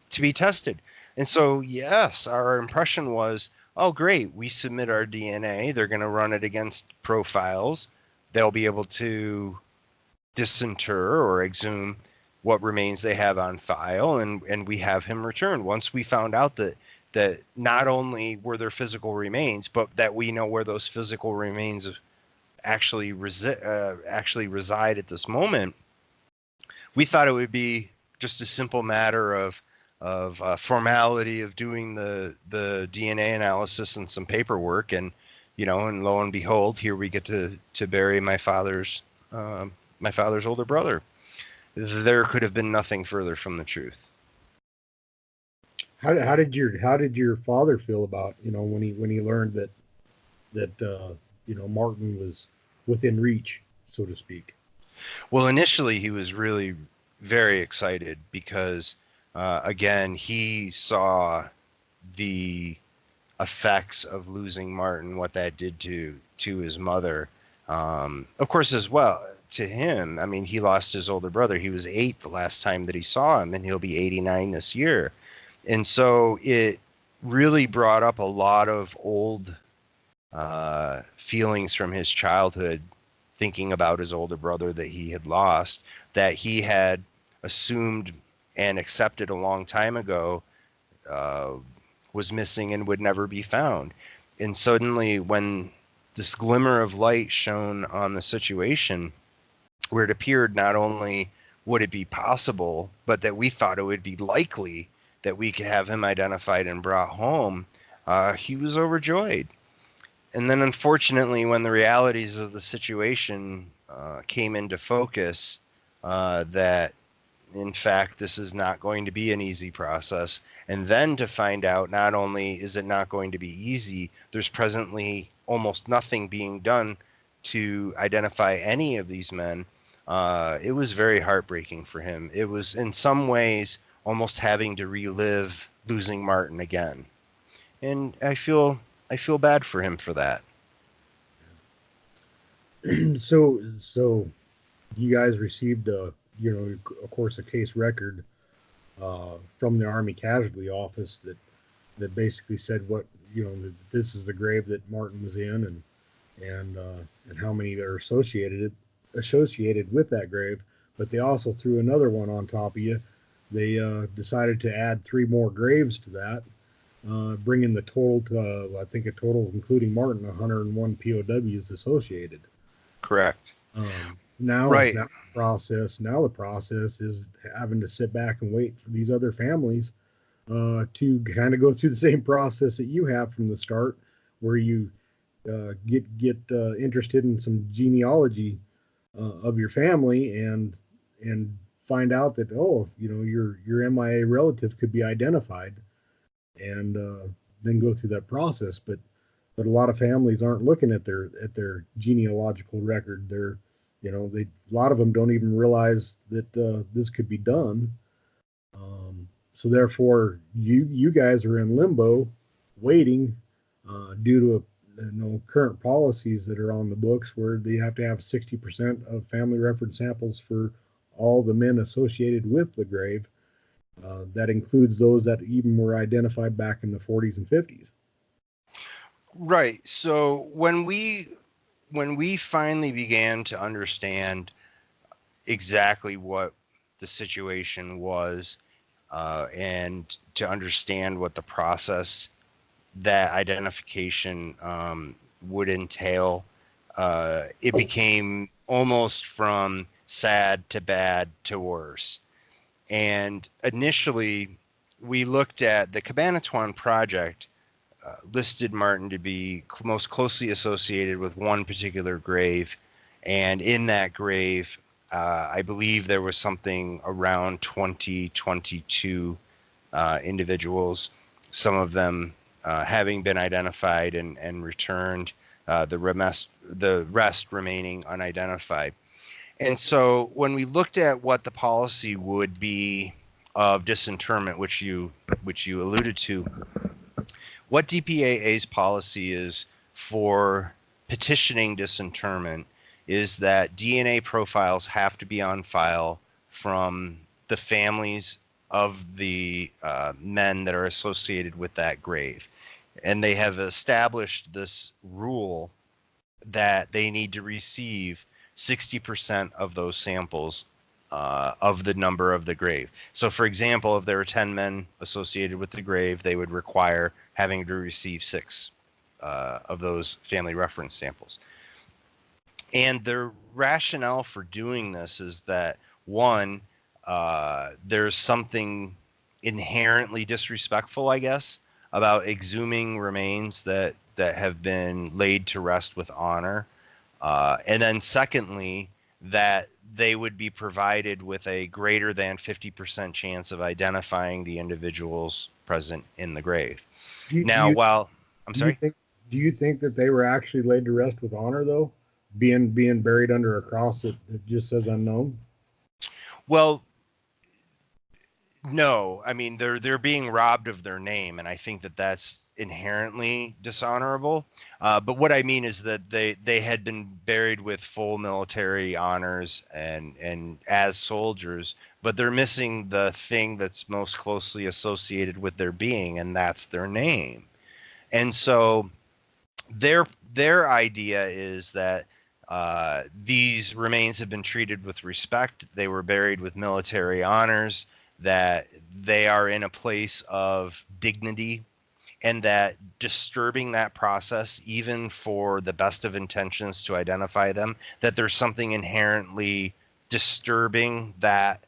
to be tested. And so, yes, our impression was, oh, great, we submit our DNA. They're going to run it against profiles. They'll be able to disinter or exhume what remains they have on file, and we have him returned. Once we found out that not only were there physical remains, but that we know where those physical remains actually actually reside at this moment, we thought it would be just a simple matter of formality of doing the DNA analysis and some paperwork, and and lo and behold, here we get to bury my father's older brother. There could have been nothing further from the truth. How did your father feel about, when he learned that Martin was within reach, so to speak? Well, initially he was really very excited because, again, he saw the effects of losing Martin, what that did to his mother. Of course, as well to him. I mean, he lost his older brother. He was 8 the last time that he saw him, and he'll be 89 this year. And so it really brought up a lot of old feelings from his childhood, thinking about his older brother that he had lost, that he had assumed and accepted a long time ago uh, was missing and would never be found. And suddenly, when this glimmer of light shone on the situation, where it appeared not only would it be possible, but that we thought it would be likely that we could have him identified and brought home, he was overjoyed. And then, unfortunately, when the realities of the situation came into focus, that in fact, this is not going to be an easy process. And then to find out not only is it not going to be easy, there's presently almost nothing being done to identify any of these men. It was very heartbreaking for him. It was in some ways almost having to relive losing Martin again. And I feel bad for him for that. So you guys received of course, a case record from the Army Casualty Office that basically said what, that this is the grave that Martin was in, and how many are associated with that grave. But they also threw another one on top of you. They decided to add 3 more graves to that, bringing the total to, I think, a total, including Martin, 101 POWs associated. Correct. Now, Right. the process is having to sit back and wait for these other families to kind of go through the same process that you have from the start, where you get interested in some genealogy of your family, and find out that, oh, your MIA relative could be identified, and then go through that process. But a lot of families aren't looking at their genealogical record. A lot of them don't even realize that this could be done. So therefore, you guys are in limbo, waiting, due to current policies that are on the books, where they have to have 60% of family reference samples for all the men associated with the grave. That includes those that even were identified back in the 40s and 50s. Right. So when we finally began to understand exactly what the situation was, and to understand what the process that identification would entail, it became almost from sad to bad to worse. And initially, we looked at the Cabanatuan project, listed Martin to be most closely associated with one particular grave. And in that grave, I believe there was something around 2022 individuals, some of them having been identified and returned, the rest remaining unidentified. And so when we looked at what the policy would be of disinterment, which you alluded to, what DPAA's policy is for petitioning disinterment is that DNA profiles have to be on file from the families of the men that are associated with that grave. And they have established this rule that they need to receive 60% of those samples of the number of the grave. So, for example, if there were 10 men associated with the grave, they would require having to receive 6 of those family reference samples. And the rationale for doing this is that, one, there's something inherently disrespectful, I guess, about exhuming remains that have been laid to rest with honor. And then secondly, that they would be provided with a greater than 50% chance of identifying the individuals present in the grave. Do you, do Now, you while I'm do you sorry, think do you think that they were actually laid to rest with honor though, being buried under a cross that just says unknown? well, no, I mean they're being robbed of their name, and I think that that's inherently dishonorable. But what I mean is that they had been buried with full military honors and as soldiers, but they're missing the thing that's most closely associated with their being, and that's their name. And so their idea is that these remains have been treated with respect. They were buried with military honors, that they are in a place of dignity, and that disturbing that process, even for the best of intentions to identify them, that there's something inherently disturbing that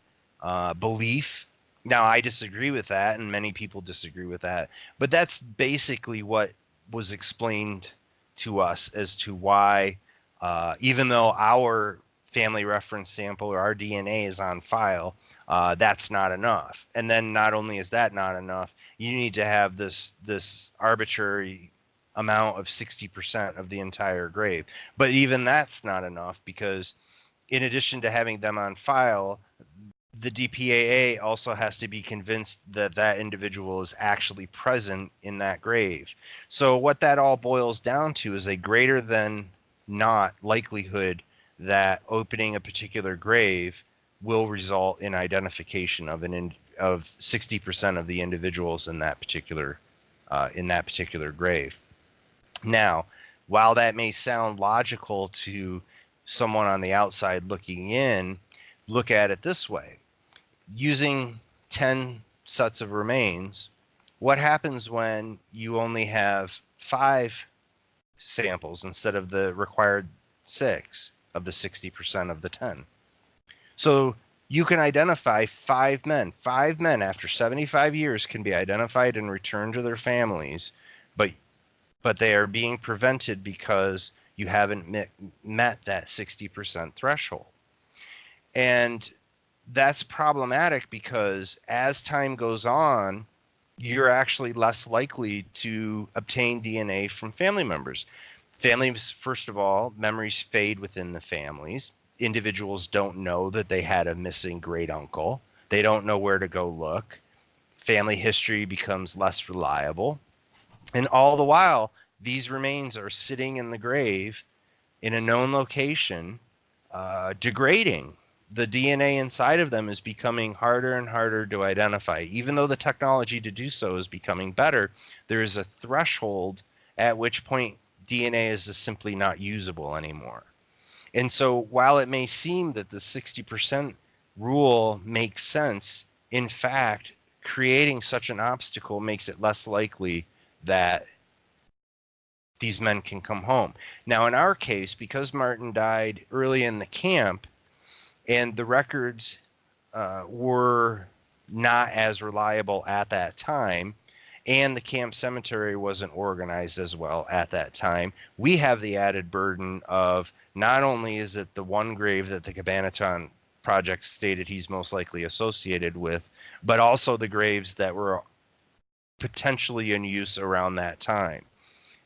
belief. Now, I disagree with that, and many people disagree with that, but that's basically what was explained to us as to why, even though our family reference sample or our DNA is on file, that's not enough. And then not only is that not enough, you need to have this arbitrary amount of 60% of the entire grave. But even that's not enough, because in addition to having them on file, the DPAA also has to be convinced that that individual is actually present in that grave. So what that all boils down to is a greater than not likelihood that opening a particular grave will result in identification of 60% of the individuals in that particular grave. Now, while that may sound logical to someone on the outside looking in, look at it this way. Using 10 sets of remains, what happens when you only have 5 samples instead of the required 6 of the 60% of the 10? So you can identify 5 men. 5 men after 75 years can be identified and returned to their families, but they are being prevented because you haven't met that 60% threshold. And that's problematic, because as time goes on, you're actually less likely to obtain DNA from family members. Families, first of all, memories fade within the families. Individuals don't know that they had a missing great uncle. They don't know where to go look. Family history becomes less reliable. And all the while, these remains are sitting in the grave in a known location, degrading. The DNA inside of them is becoming harder and harder to identify. Even though the technology to do so is becoming better, there is a threshold at which point DNA is just simply not usable anymore. And so while it may seem that the 60% rule makes sense, in fact, creating such an obstacle makes it less likely that these men can come home. Now, in our case, because Martin died early in the camp and the records were not as reliable at that time, and the camp cemetery wasn't organized as well at that time, we have the added burden of not only is it the one grave that the Cabanatuan project stated he's most likely associated with, but also the graves that were potentially in use around that time.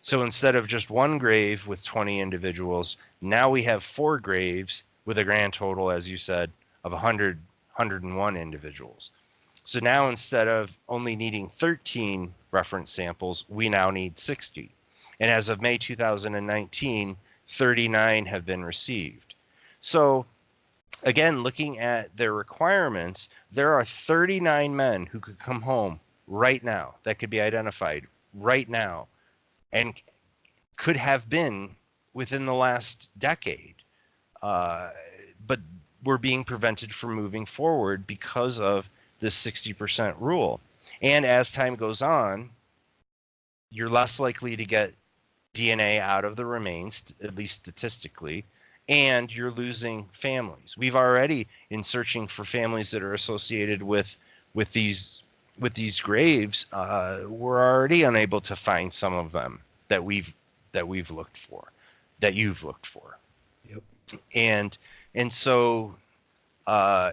So instead of just one grave with 20 individuals, now we have 4 graves with a grand total, as you said, of 101 individuals. So now instead of only needing 13 reference samples, we now need 60. And as of May 2019, 39 have been received. So again, looking at their requirements, there are 39 men who could come home right now that could be identified right now and could have been within the last decade. But we're being prevented from moving forward because of this 60% rule. And as time goes on, you're less likely to get DNA out of the remains, at least statistically, and you're losing families. We've already, in searching for families that are associated with these graves, we're already unable to find some of them that we've looked for, that you've looked for. Yep. And so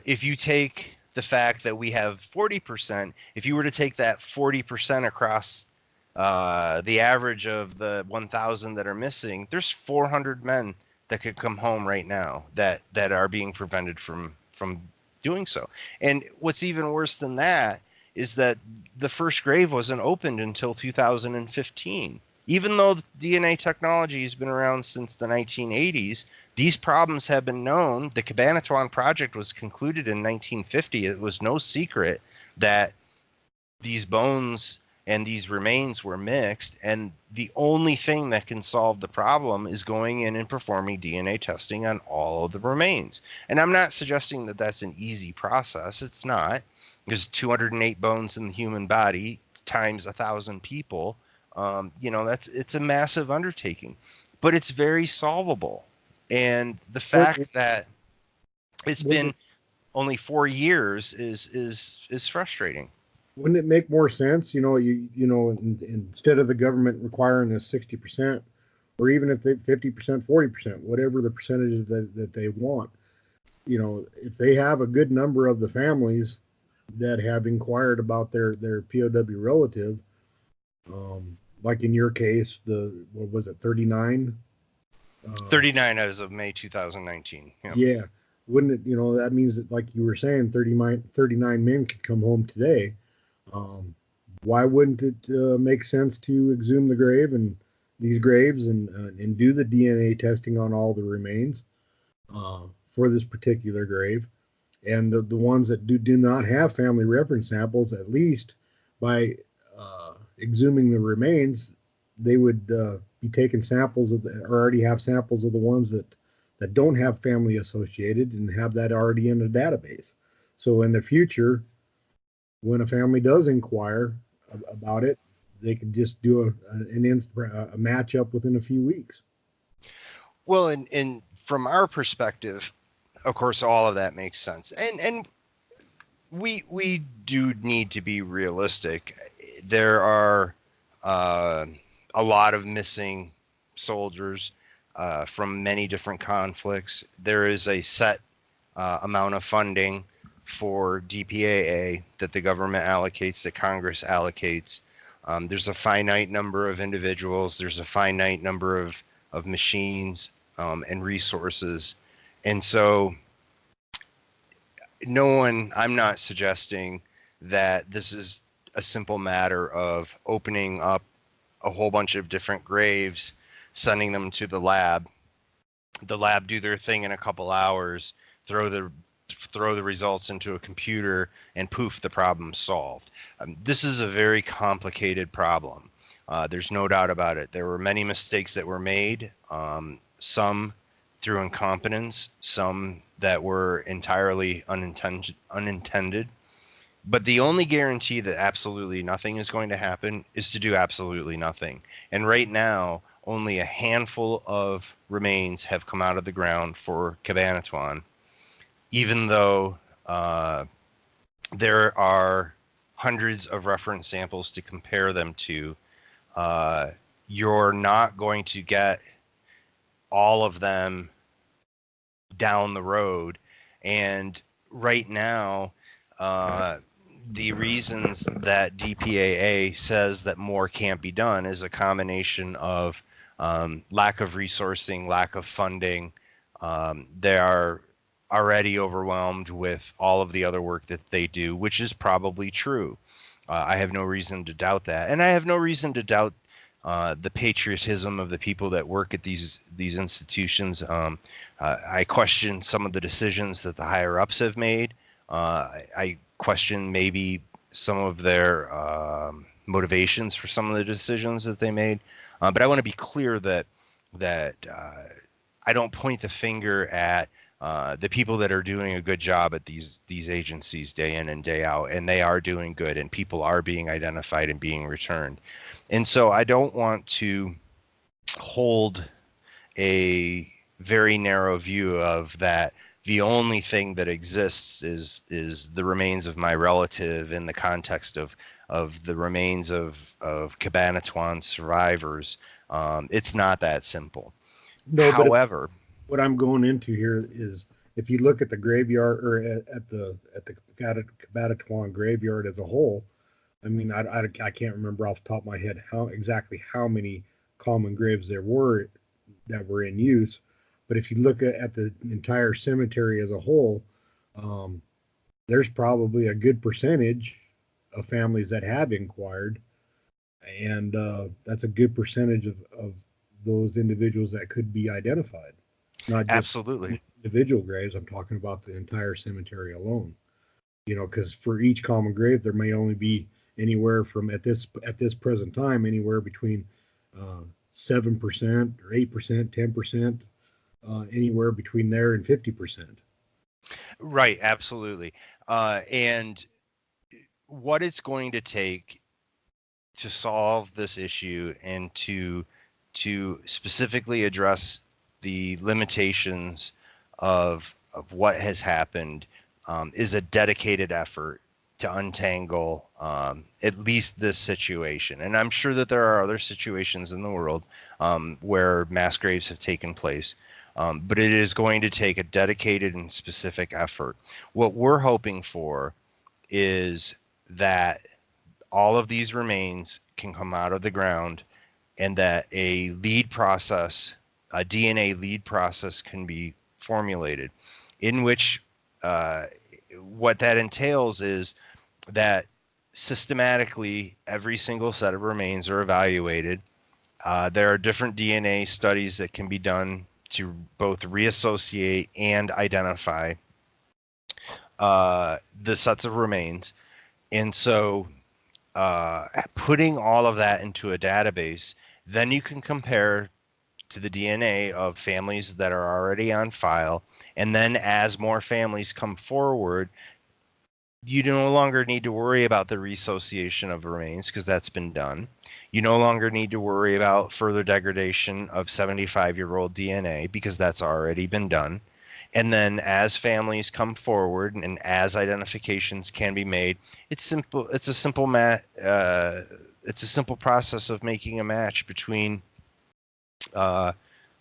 if you take the fact that we have 40%, if you were to take that 40% across the average of the 1,000 that are missing, there's 400 men that could come home right now that are being prevented from doing so. And what's even worse than that is that the first grave wasn't opened until 2015. Even though DNA technology has been around since the 1980s, these problems have been known. The Cabanatuan project was concluded in 1950. It was no secret that these bones and these remains were mixed, and the only thing that can solve the problem is going in and performing DNA testing on all of the remains. And I'm not suggesting that that's an easy process. It's not. There's 208 bones in the human body times 1,000 people. It's a massive undertaking, but it's very solvable. And the What, fact that it's wouldn't been only 4 years is frustrating. wouldn't it make more sense? Instead of the government requiring a 60%, or even if they 50%, 40%, whatever the percentages that they want, if they have a good number of the families that have inquired about their POW relative, like in your case, what was it, 39? 39 as of May 2019. Yeah. Yeah. Wouldn't it, that means that, like you were saying, 39 men could come home today. Why wouldn't it make sense to exhume the grave and these graves and do the DNA testing on all the remains for this particular grave? And the ones that do not have family reference samples, at least by exhuming the remains, they would be taking samples or already have samples of the ones that don't have family associated and have that already in a database. So in the future, when a family does inquire about it, they can just do a matchup within a few weeks. Well, and from our perspective, of course, all of that makes sense. And we do need to be realistic. There are a lot of missing soldiers from many different conflicts. There is a set amount of funding for DPAA that the government allocates, that Congress allocates. There's a finite number of individuals. There's a finite number of machines and resources. And so I'm not suggesting that this is a simple matter of opening up a whole bunch of different graves, sending them to the lab do their thing in a couple hours, throw the results into a computer, and poof, the problem's solved. This is a very complicated problem. There's no doubt about it. There were many mistakes that were made, some through incompetence, some that were entirely unintended. But the only guarantee that absolutely nothing is going to happen is to do absolutely nothing. And right now, only a handful of remains have come out of the ground for Cabanatuan, even though there are hundreds of reference samples to compare them to. Uh, you're not going to get all of them down the road. And right now, uh, the reasons that DPAA says that more can't be done is a combination of lack of resourcing, lack of funding. They are already overwhelmed with all of the other work that they do, which is probably true. I have no reason to doubt that, and I have no reason to doubt the patriotism of the people that work at these institutions. I question some of the decisions that the higher ups have made. I question maybe some of their motivations for some of the decisions that they made. But I want to be clear that I don't point the finger at the people that are doing a good job at these agencies day in and day out, and they are doing good, and people are being identified and being returned. And so I don't want to hold a very narrow view of that. The only thing that exists is the remains of my relative in the context of the remains of Cabanatuan survivors. It's not that simple. No, but However, what I'm going into here is if you look at the graveyard or at the Cabanatuan graveyard as a whole, I mean, I can't remember off the top of my head how many common graves there were that were in use, but if you look at the entire cemetery as a whole, um, there's probably a good percentage of families that have inquired, and that's a good percentage of those individuals that could be identified, not just absolutely. individual graves. I'm talking about the entire cemetery alone. You know, because for each common grave, there may only be anywhere from at this present time anywhere between 7% or 8%, 10%, anywhere between there and 50%. Right, absolutely. And what it's going to take to solve this issue and to specifically address the limitations of what has happened is a dedicated effort to untangle at least this situation. And I'm sure that there are other situations in the world where mass graves have taken place. But it is going to take a dedicated and specific effort. What we're hoping for is that all of these remains can come out of the ground and that a lead process, a DNA lead process, can be formulated in which uh, what that entails is that systematically every single set of remains are evaluated. There are different DNA studies that can be done to both reassociate and identify the sets of remains. And so putting all of that into a database, then you can compare to the DNA of families that are already on file. And then as more families come forward, you no longer need to worry about the reassociation of remains because that's been done. You no longer need to worry about further degradation of 75-year-old DNA because that's already been done. And then as families come forward and as identifications can be made, it's simple. It's a simple process of making a match between uh,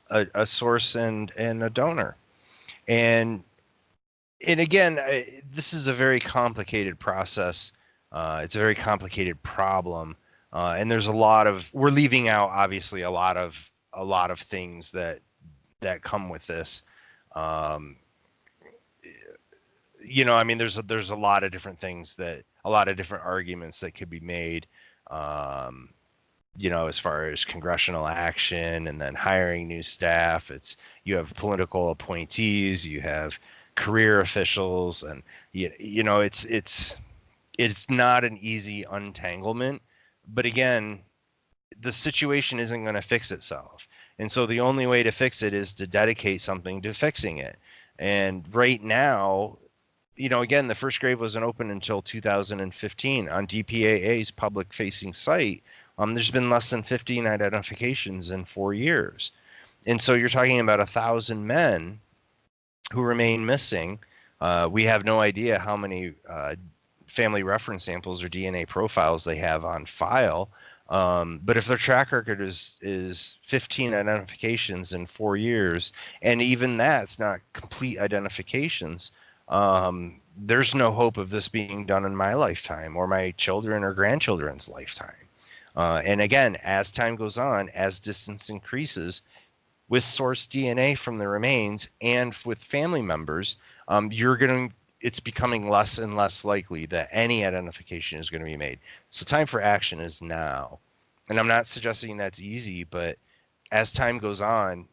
a source and a donor. And and again, this is a very complicated process. It's a very complicated problem, and there's a lot of we're leaving out obviously a lot of things that come with this. Um, I mean, there's a lot of different things that a lot of different arguments that could be made. Um, as far as congressional action and then hiring new staff, you have political appointees, you have career officials, and it's not an easy untanglement. But again, the situation isn't going to fix itself. And so the only way to fix it is to dedicate something to fixing it. And right now, again, the first grave wasn't open until 2015 on DPAA's public facing site. there's been less than 15 identifications in 4 years. And so you're talking about 1,000 men who remain missing. We have no idea how many family reference samples or DNA profiles they have on file. But if their track record is 15 identifications in 4 years, and even that's not complete identifications, there's no hope of this being done in my lifetime or my children or grandchildren's lifetime. And again, as time goes on, as distance increases, with source DNA from the remains and with family members, it's becoming less and less likely that any identification is going to be made. So time for action is now. And I'm not suggesting that's easy, but as time goes on,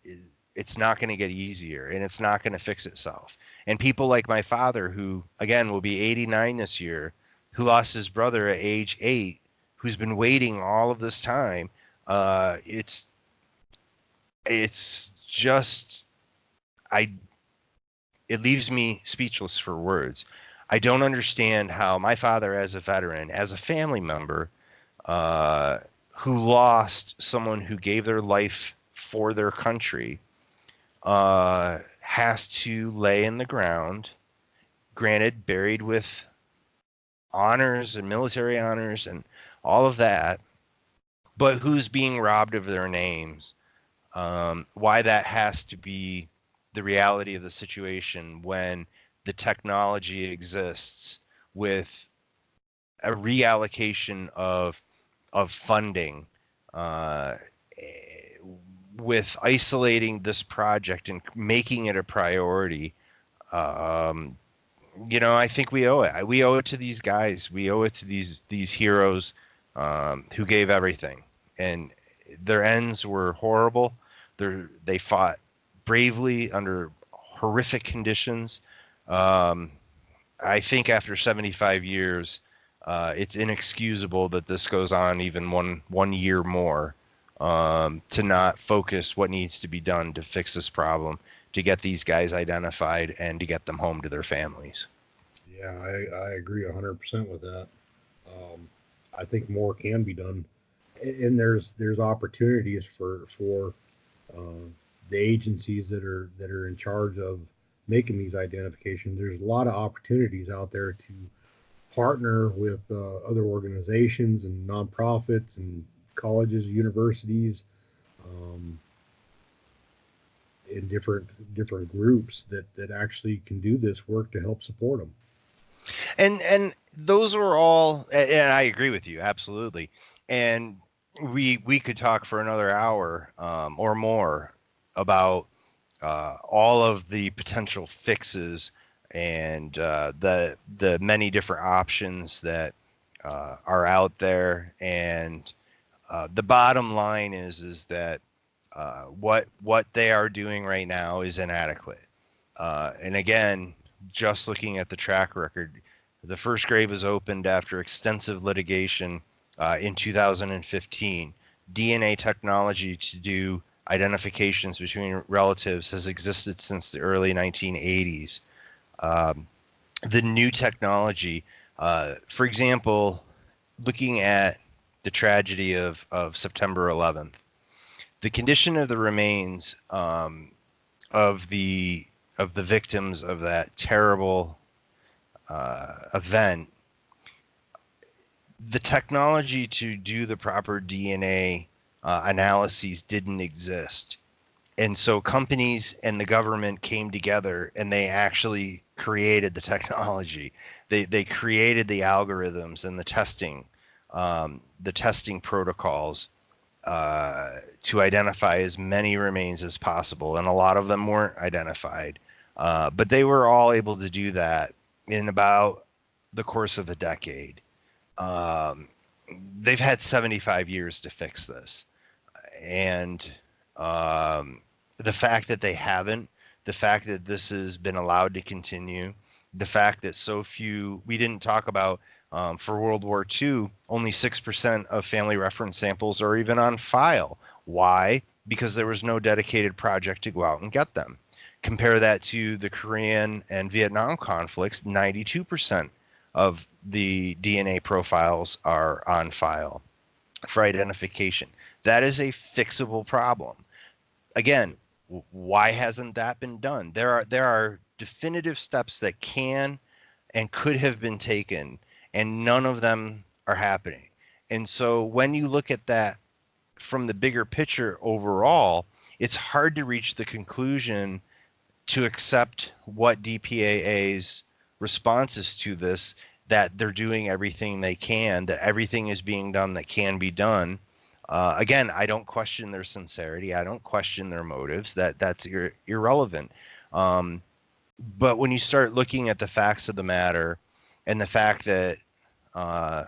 it's not going to get easier and it's not going to fix itself. And people like my father, who again will be 89 this year, who lost his brother at age 8, who's been waiting all of this time, it's just I it leaves me speechless for words. I don't understand how my father, as a veteran, as a family member, uh, who lost someone who gave their life for their country, has to lay in the ground, granted buried with honors and military honors and all of that, but who's being robbed of their names. Why that has to be the reality of the situation when the technology exists with a reallocation of funding, uh, with isolating this project and making it a priority. Um, I think we owe it. We owe it to these guys. We owe it to these heroes, who gave everything, and their ends were horrible. They fought bravely under horrific conditions. Um, I think after 75 years, it's inexcusable that this goes on even one year more, to not focus what needs to be done to fix this problem, to get these guys identified and to get them home to their families. Yeah, I agree 100% with that. Um, I think more can be done, and there's opportunities for uh, the agencies that are in charge of making these identifications. There's a lot of opportunities out there to partner with other organizations and nonprofits and colleges, universities, um, in different groups that actually can do this work to help support them. And those were all, and I agree with you absolutely. And we could talk for another hour, or more, about all of the potential fixes and the many different options that are out there. And the bottom line is that what they are doing right now is inadequate. And again, just looking at the track record, the first grave was opened after extensive litigation in 2015. DNA technology to do identifications between relatives has existed since the early 1980s. Um, the new technology, for example, looking at the tragedy of September 11th, the condition of the remains, of the of the victims of that terrible event, the technology to do the proper DNA analyses didn't exist. And so companies and the government came together and they actually created the technology. They created the algorithms and the testing protocols, to identify as many remains as possible. And a lot of them weren't identified. But they were all able to do that in about the course of a decade. Um, they've had 75 years to fix this. And um, the fact that they haven't, the fact that this has been allowed to continue, the fact that so few, we didn't talk about, for World War II, only 6% of family reference samples are even on file. Why? Because there was no dedicated project to go out and get them. Compare that to the Korean and Vietnam conflicts, 92% of the DNA profiles are on file. for identification. That is a fixable problem. Again, why hasn't that been done? There are definitive steps that can and could have been taken, and none of them are happening. And so when you look at that from the bigger picture overall, it's hard to reach the conclusion to accept what DPAA's responses to this, that they're doing everything they can, that everything is being done that can be done. Again, I don't question their sincerity. I don't question their motives. That's irrelevant. Um, but when you start looking at the facts of the matter, and the fact that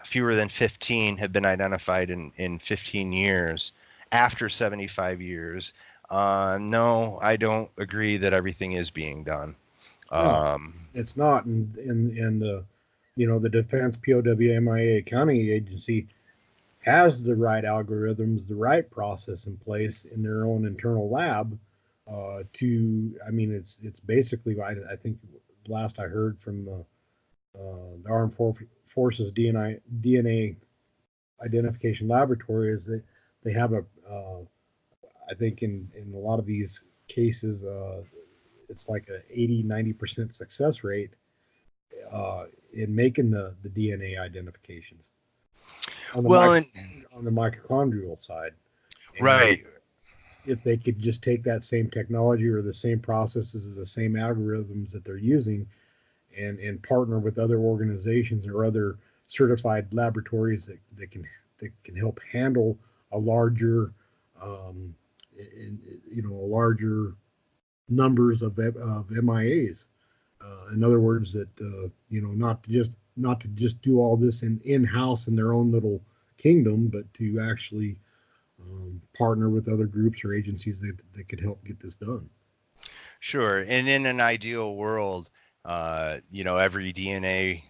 fewer than 15 have been identified in 15 years after 75 years, no, I don't agree that everything is being done. No, Um, it's not. And the Defense POW-MIA accounting agency has the right algorithms, the right process in place in their own internal lab. I mean, it's basically, I think last I heard from the Armed Forces DNA identification laboratory is that they have I think in a lot of these cases, it's like a 80-90% success rate in making the DNA identifications on the well, and on the mitochondrial side. And right, if they could just take that same technology or the same processes, the same algorithms that they're using, and partner with other organizations or other certified laboratories that can help handle a larger, um, a larger numbers of MIAs. In other words, that not to just do all this in house in their own little kingdom, but to actually partner with other groups or agencies that could help get this done. sure. And in an ideal world, every DNA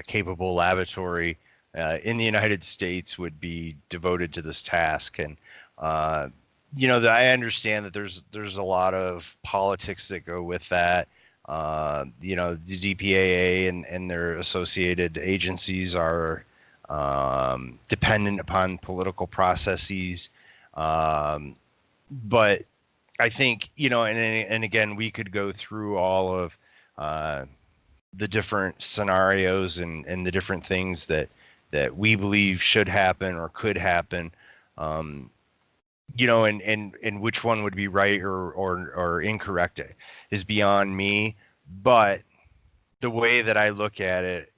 capable laboratory in the United States would be devoted to this task. And I understand that there's a lot of politics that go with that. The DPAA and their associated agencies are dependent upon political processes. But I think, and again, we could go through all of uh, the different scenarios and the different things that we believe should happen or could happen. Um, and which one would be right or incorrect is beyond me. But the way that I look at it,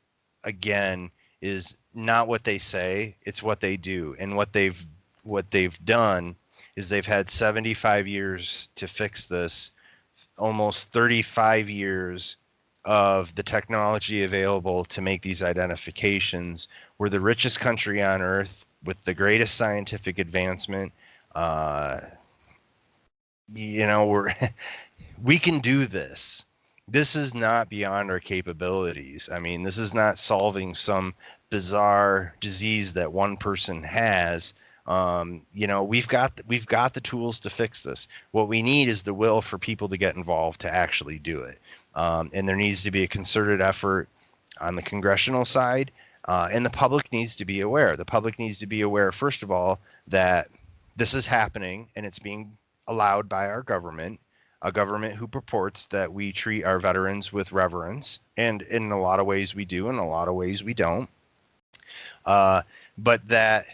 again, is not what they say, it's what they do. And what they've done is they've had 75 years to fix this, almost 35 years of the technology available to make these identifications. We're the richest country on earth with the greatest scientific advancement. Uh, we're we can do this. This is not beyond our capabilities. I mean, this is not solving some bizarre disease that one person has. We've got the tools to fix this. What we need is the will for people to get involved to actually do it. And there needs to be a concerted effort on the congressional side, and the public needs to be aware. The public needs to be aware, first of all, that this is happening and it's being allowed by our government, a government who purports that we treat our veterans with reverence, and in a lot of ways we do, in a lot of ways we don't. But that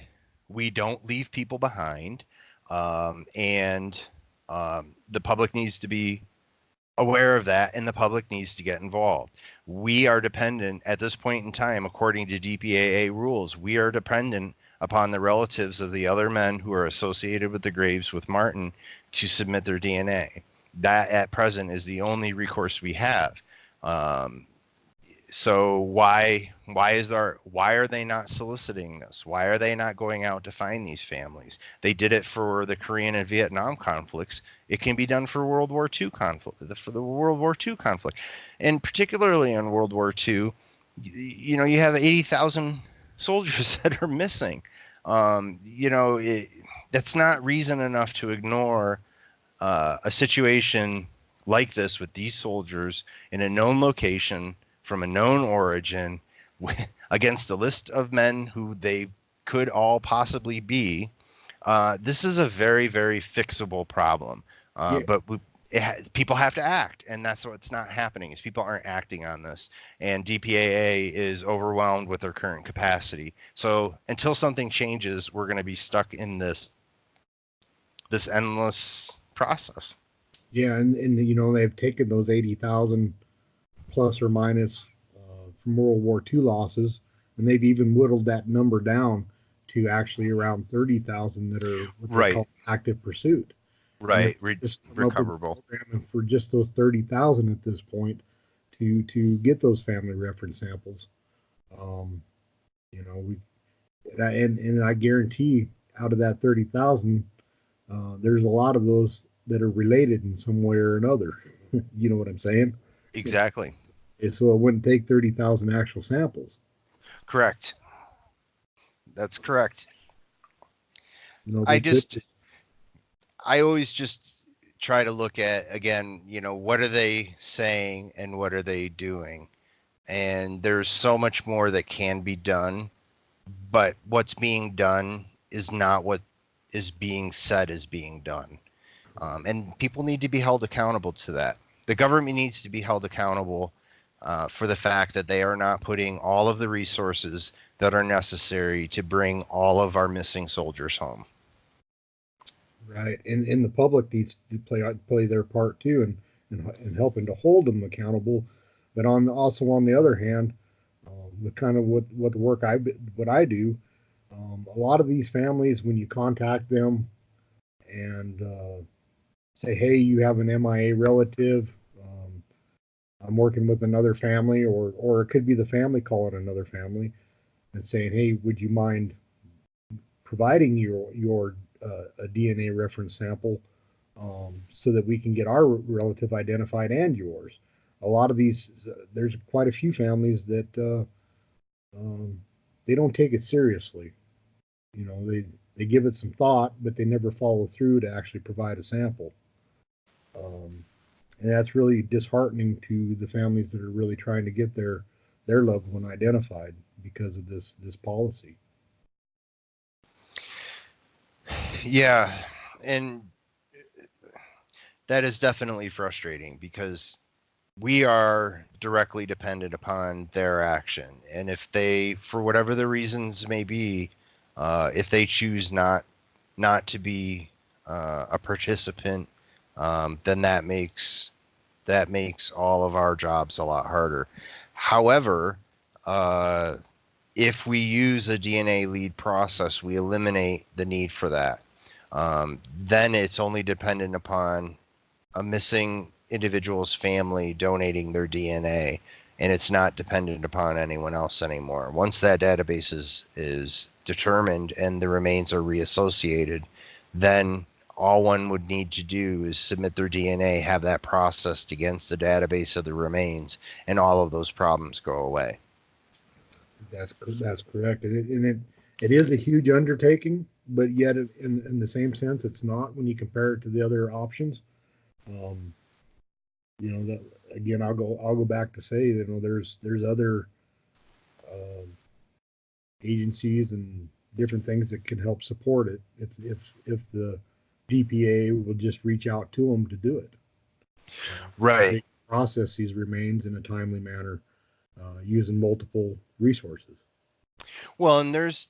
we don't leave people behind, and the public needs to be aware of that, and the public needs to get involved. We are dependent at this point in time, according to DPAA rules, we are dependent upon the relatives of the other men who are associated with the graves with Martin to submit their DNA. That at present is the only recourse we have. Um, so why are they not soliciting this? Why are they not going out to find these families? They did it for the Korean and Vietnam conflicts. It can be done for World War II conflict, for the World War II conflict, and particularly in World War II, you have 80,000 soldiers that are missing. That's not reason enough to ignore a situation like this with these soldiers in a known location from a known origin against a list of men who they could all possibly be. This is a very, very fixable problem. Yeah, But people have to act, and that's what's not happening is people aren't acting on this, and DPAA is overwhelmed with their current capacity. So until something changes, we're going to be stuck in this endless process. yeah, and you know they've taken those 80,000 plus or minus from World War II losses, and they've even whittled that number down to actually around 30,000 that are what they Right, call active pursuit. And right, just come up with a recoverable. program for just those 30,000 at this point to get those family reference samples. Um, you know, and I guarantee out of that 30,000, there's a lot of those that are related in some way or another. You know what I'm saying? Exactly. And so it wouldn't take 30,000 actual samples. Correct. That's correct. You know, I they could. just I always just try to look at again, what are they saying and what are they doing? And there's so much more that can be done, but what's being done is not what is being said is being done. And people need to be held accountable to that. The government needs to be held accountable for the fact that they are not putting all of the resources that are necessary to bring all of our missing soldiers home. Right, and the public needs to play their part too, and helping to hold them accountable. But also on the other hand, with kind of what the work what I do, a lot of these families when you contact them and say, hey, you have an MIA relative. I'm working with another family, or it could be the family calling another family and saying, hey, would you mind providing your a DNA reference sample so that we can get our relative identified and yours. A lot of these, there's quite a few families that um, they don't take it seriously. You know, they give it some thought, but they never follow through to actually provide a sample. Um, and that's really disheartening to the families that are really trying to get their loved one identified because of this policy. Yeah, and that is definitely frustrating because we are directly dependent upon their action. And if they, for whatever the reasons may be, if they choose not to be a participant, then that makes all of our jobs a lot harder. However, uh, if we use a DNA lead process, we eliminate the need for that. Then it's only dependent upon a missing individual's family donating their DNA, and it's not dependent upon anyone else anymore. Once that database is determined and the remains are reassociated, then all one would need to do is submit their DNA, have that processed against the database of the remains, and all of those problems go away. That's correct, it is a huge undertaking, but yet in the same sense, it's not when you compare it to the other options. Um, you know that again, I'll go back to say, you know, there's other um, agencies and different things that can help support it if the DPA will just reach out to them to do it. They Right. process these remains in a timely manner using multiple resources. Well, and there's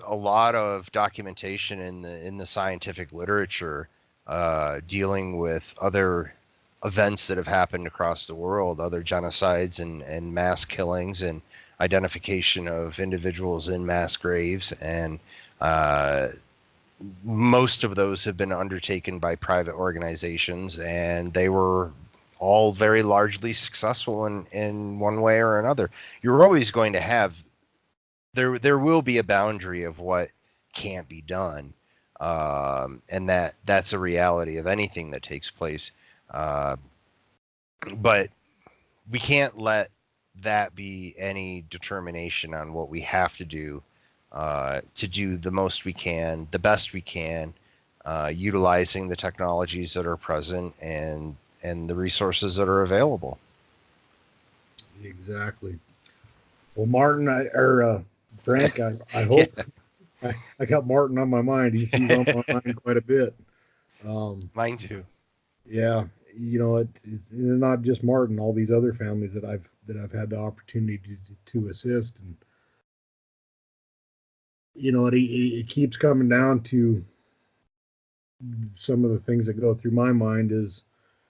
a lot of documentation in the scientific literature dealing with other events that have happened across the world, other genocides and mass killings and identification of individuals in mass graves, and uh, most of those have been undertaken by private organizations, and they were all very largely successful in one way or another. You're always going to have there will be a boundary of what can't be done, and that's a reality of anything that takes place. Uh, but we can't let that be any determination on what we have to do the most we can, the best we can, utilizing the technologies that are present and the resources that are available. Exactly. Well, Martin, or Frank, I Yeah. hope I got Martin on my mind. He's on my mind quite a bit. Um, Mine too. yeah, it's not just Martin. All these other families that I've had the opportunity to assist, and it keeps coming down to some of the things that go through my mind is,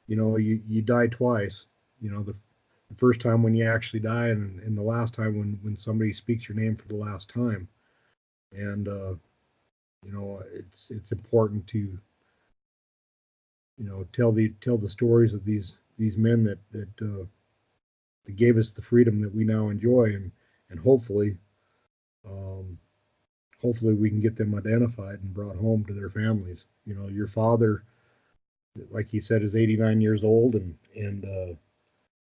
you die twice. The first time when you actually die, and the last time when somebody speaks your name for the last time. And it's important to tell the stories of these men that gave us the freedom that we now enjoy, and um, hopefully we can get them identified and brought home to their families. Your father, like you said, is 89 years old, and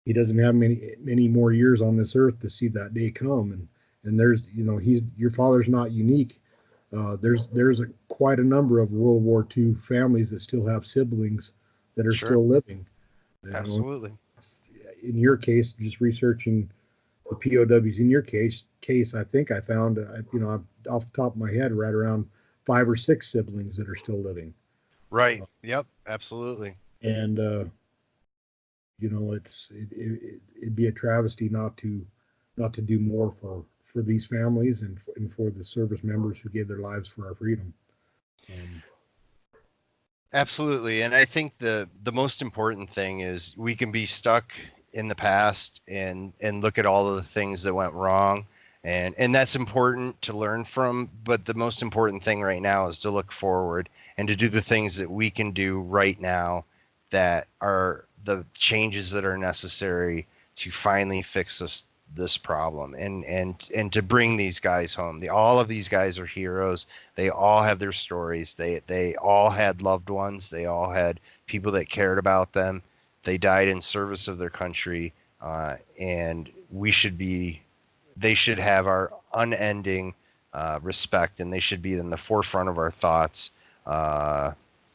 he doesn't have many more years on this earth to see that day come. And there's he's your father's not unique. There's quite a number of World War II families that still have siblings that are Sure. still living. You know, Absolutely. in your case, just researching the POWs in your case, I think I found, off the top of my head, right around 5 or 6 siblings that are still living. Right. Uh, Yep. Absolutely. and it'd be a travesty not to do more for these families and for the service members who gave their lives for our freedom. Um, Absolutely. And I think the most important thing is we can be stuck in the past and look at all of the things that went wrong, and that's important to learn from, but the most important thing right now is to look forward and to do the things that we can do right now that are the changes that are necessary to finally fix this problem and to bring these guys home. All of these guys are heroes. They all have their stories. They all had loved ones. They all had people that cared about them. They died in service of their country, and they should have our unending respect, and they should be in the forefront of our thoughts. Uh,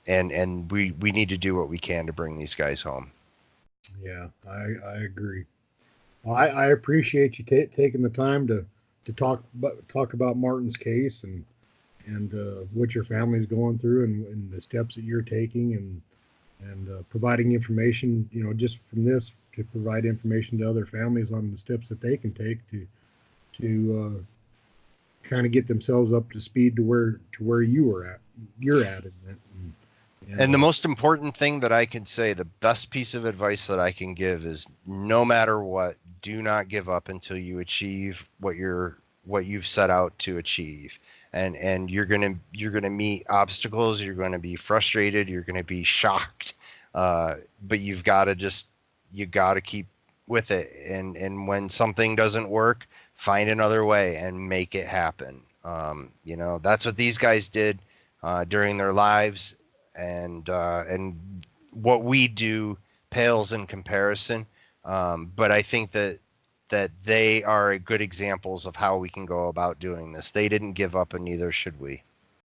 and we need to do what we can to bring these guys home. yeah, I agree. Well, I appreciate you taking the time to talk about Martin's case and what your family's going through and the steps that you're taking and providing information. Just from this to provide information to other families on the steps that they can take to kind of get themselves up to speed to where you're at in it. And And the most important thing that I can say, the best piece of advice that I can give is no matter what, do not give up until you achieve what you've set out to achieve. And you're gonna meet obstacles, you're gonna be frustrated, you're gonna be shocked. But you gotta keep with it. And when something doesn't work, find another way and make it happen. That's what these guys did during their lives, and what we do pales in comparison. But I think that they are good examples of how we can go about doing this. They didn't give up, and neither should we.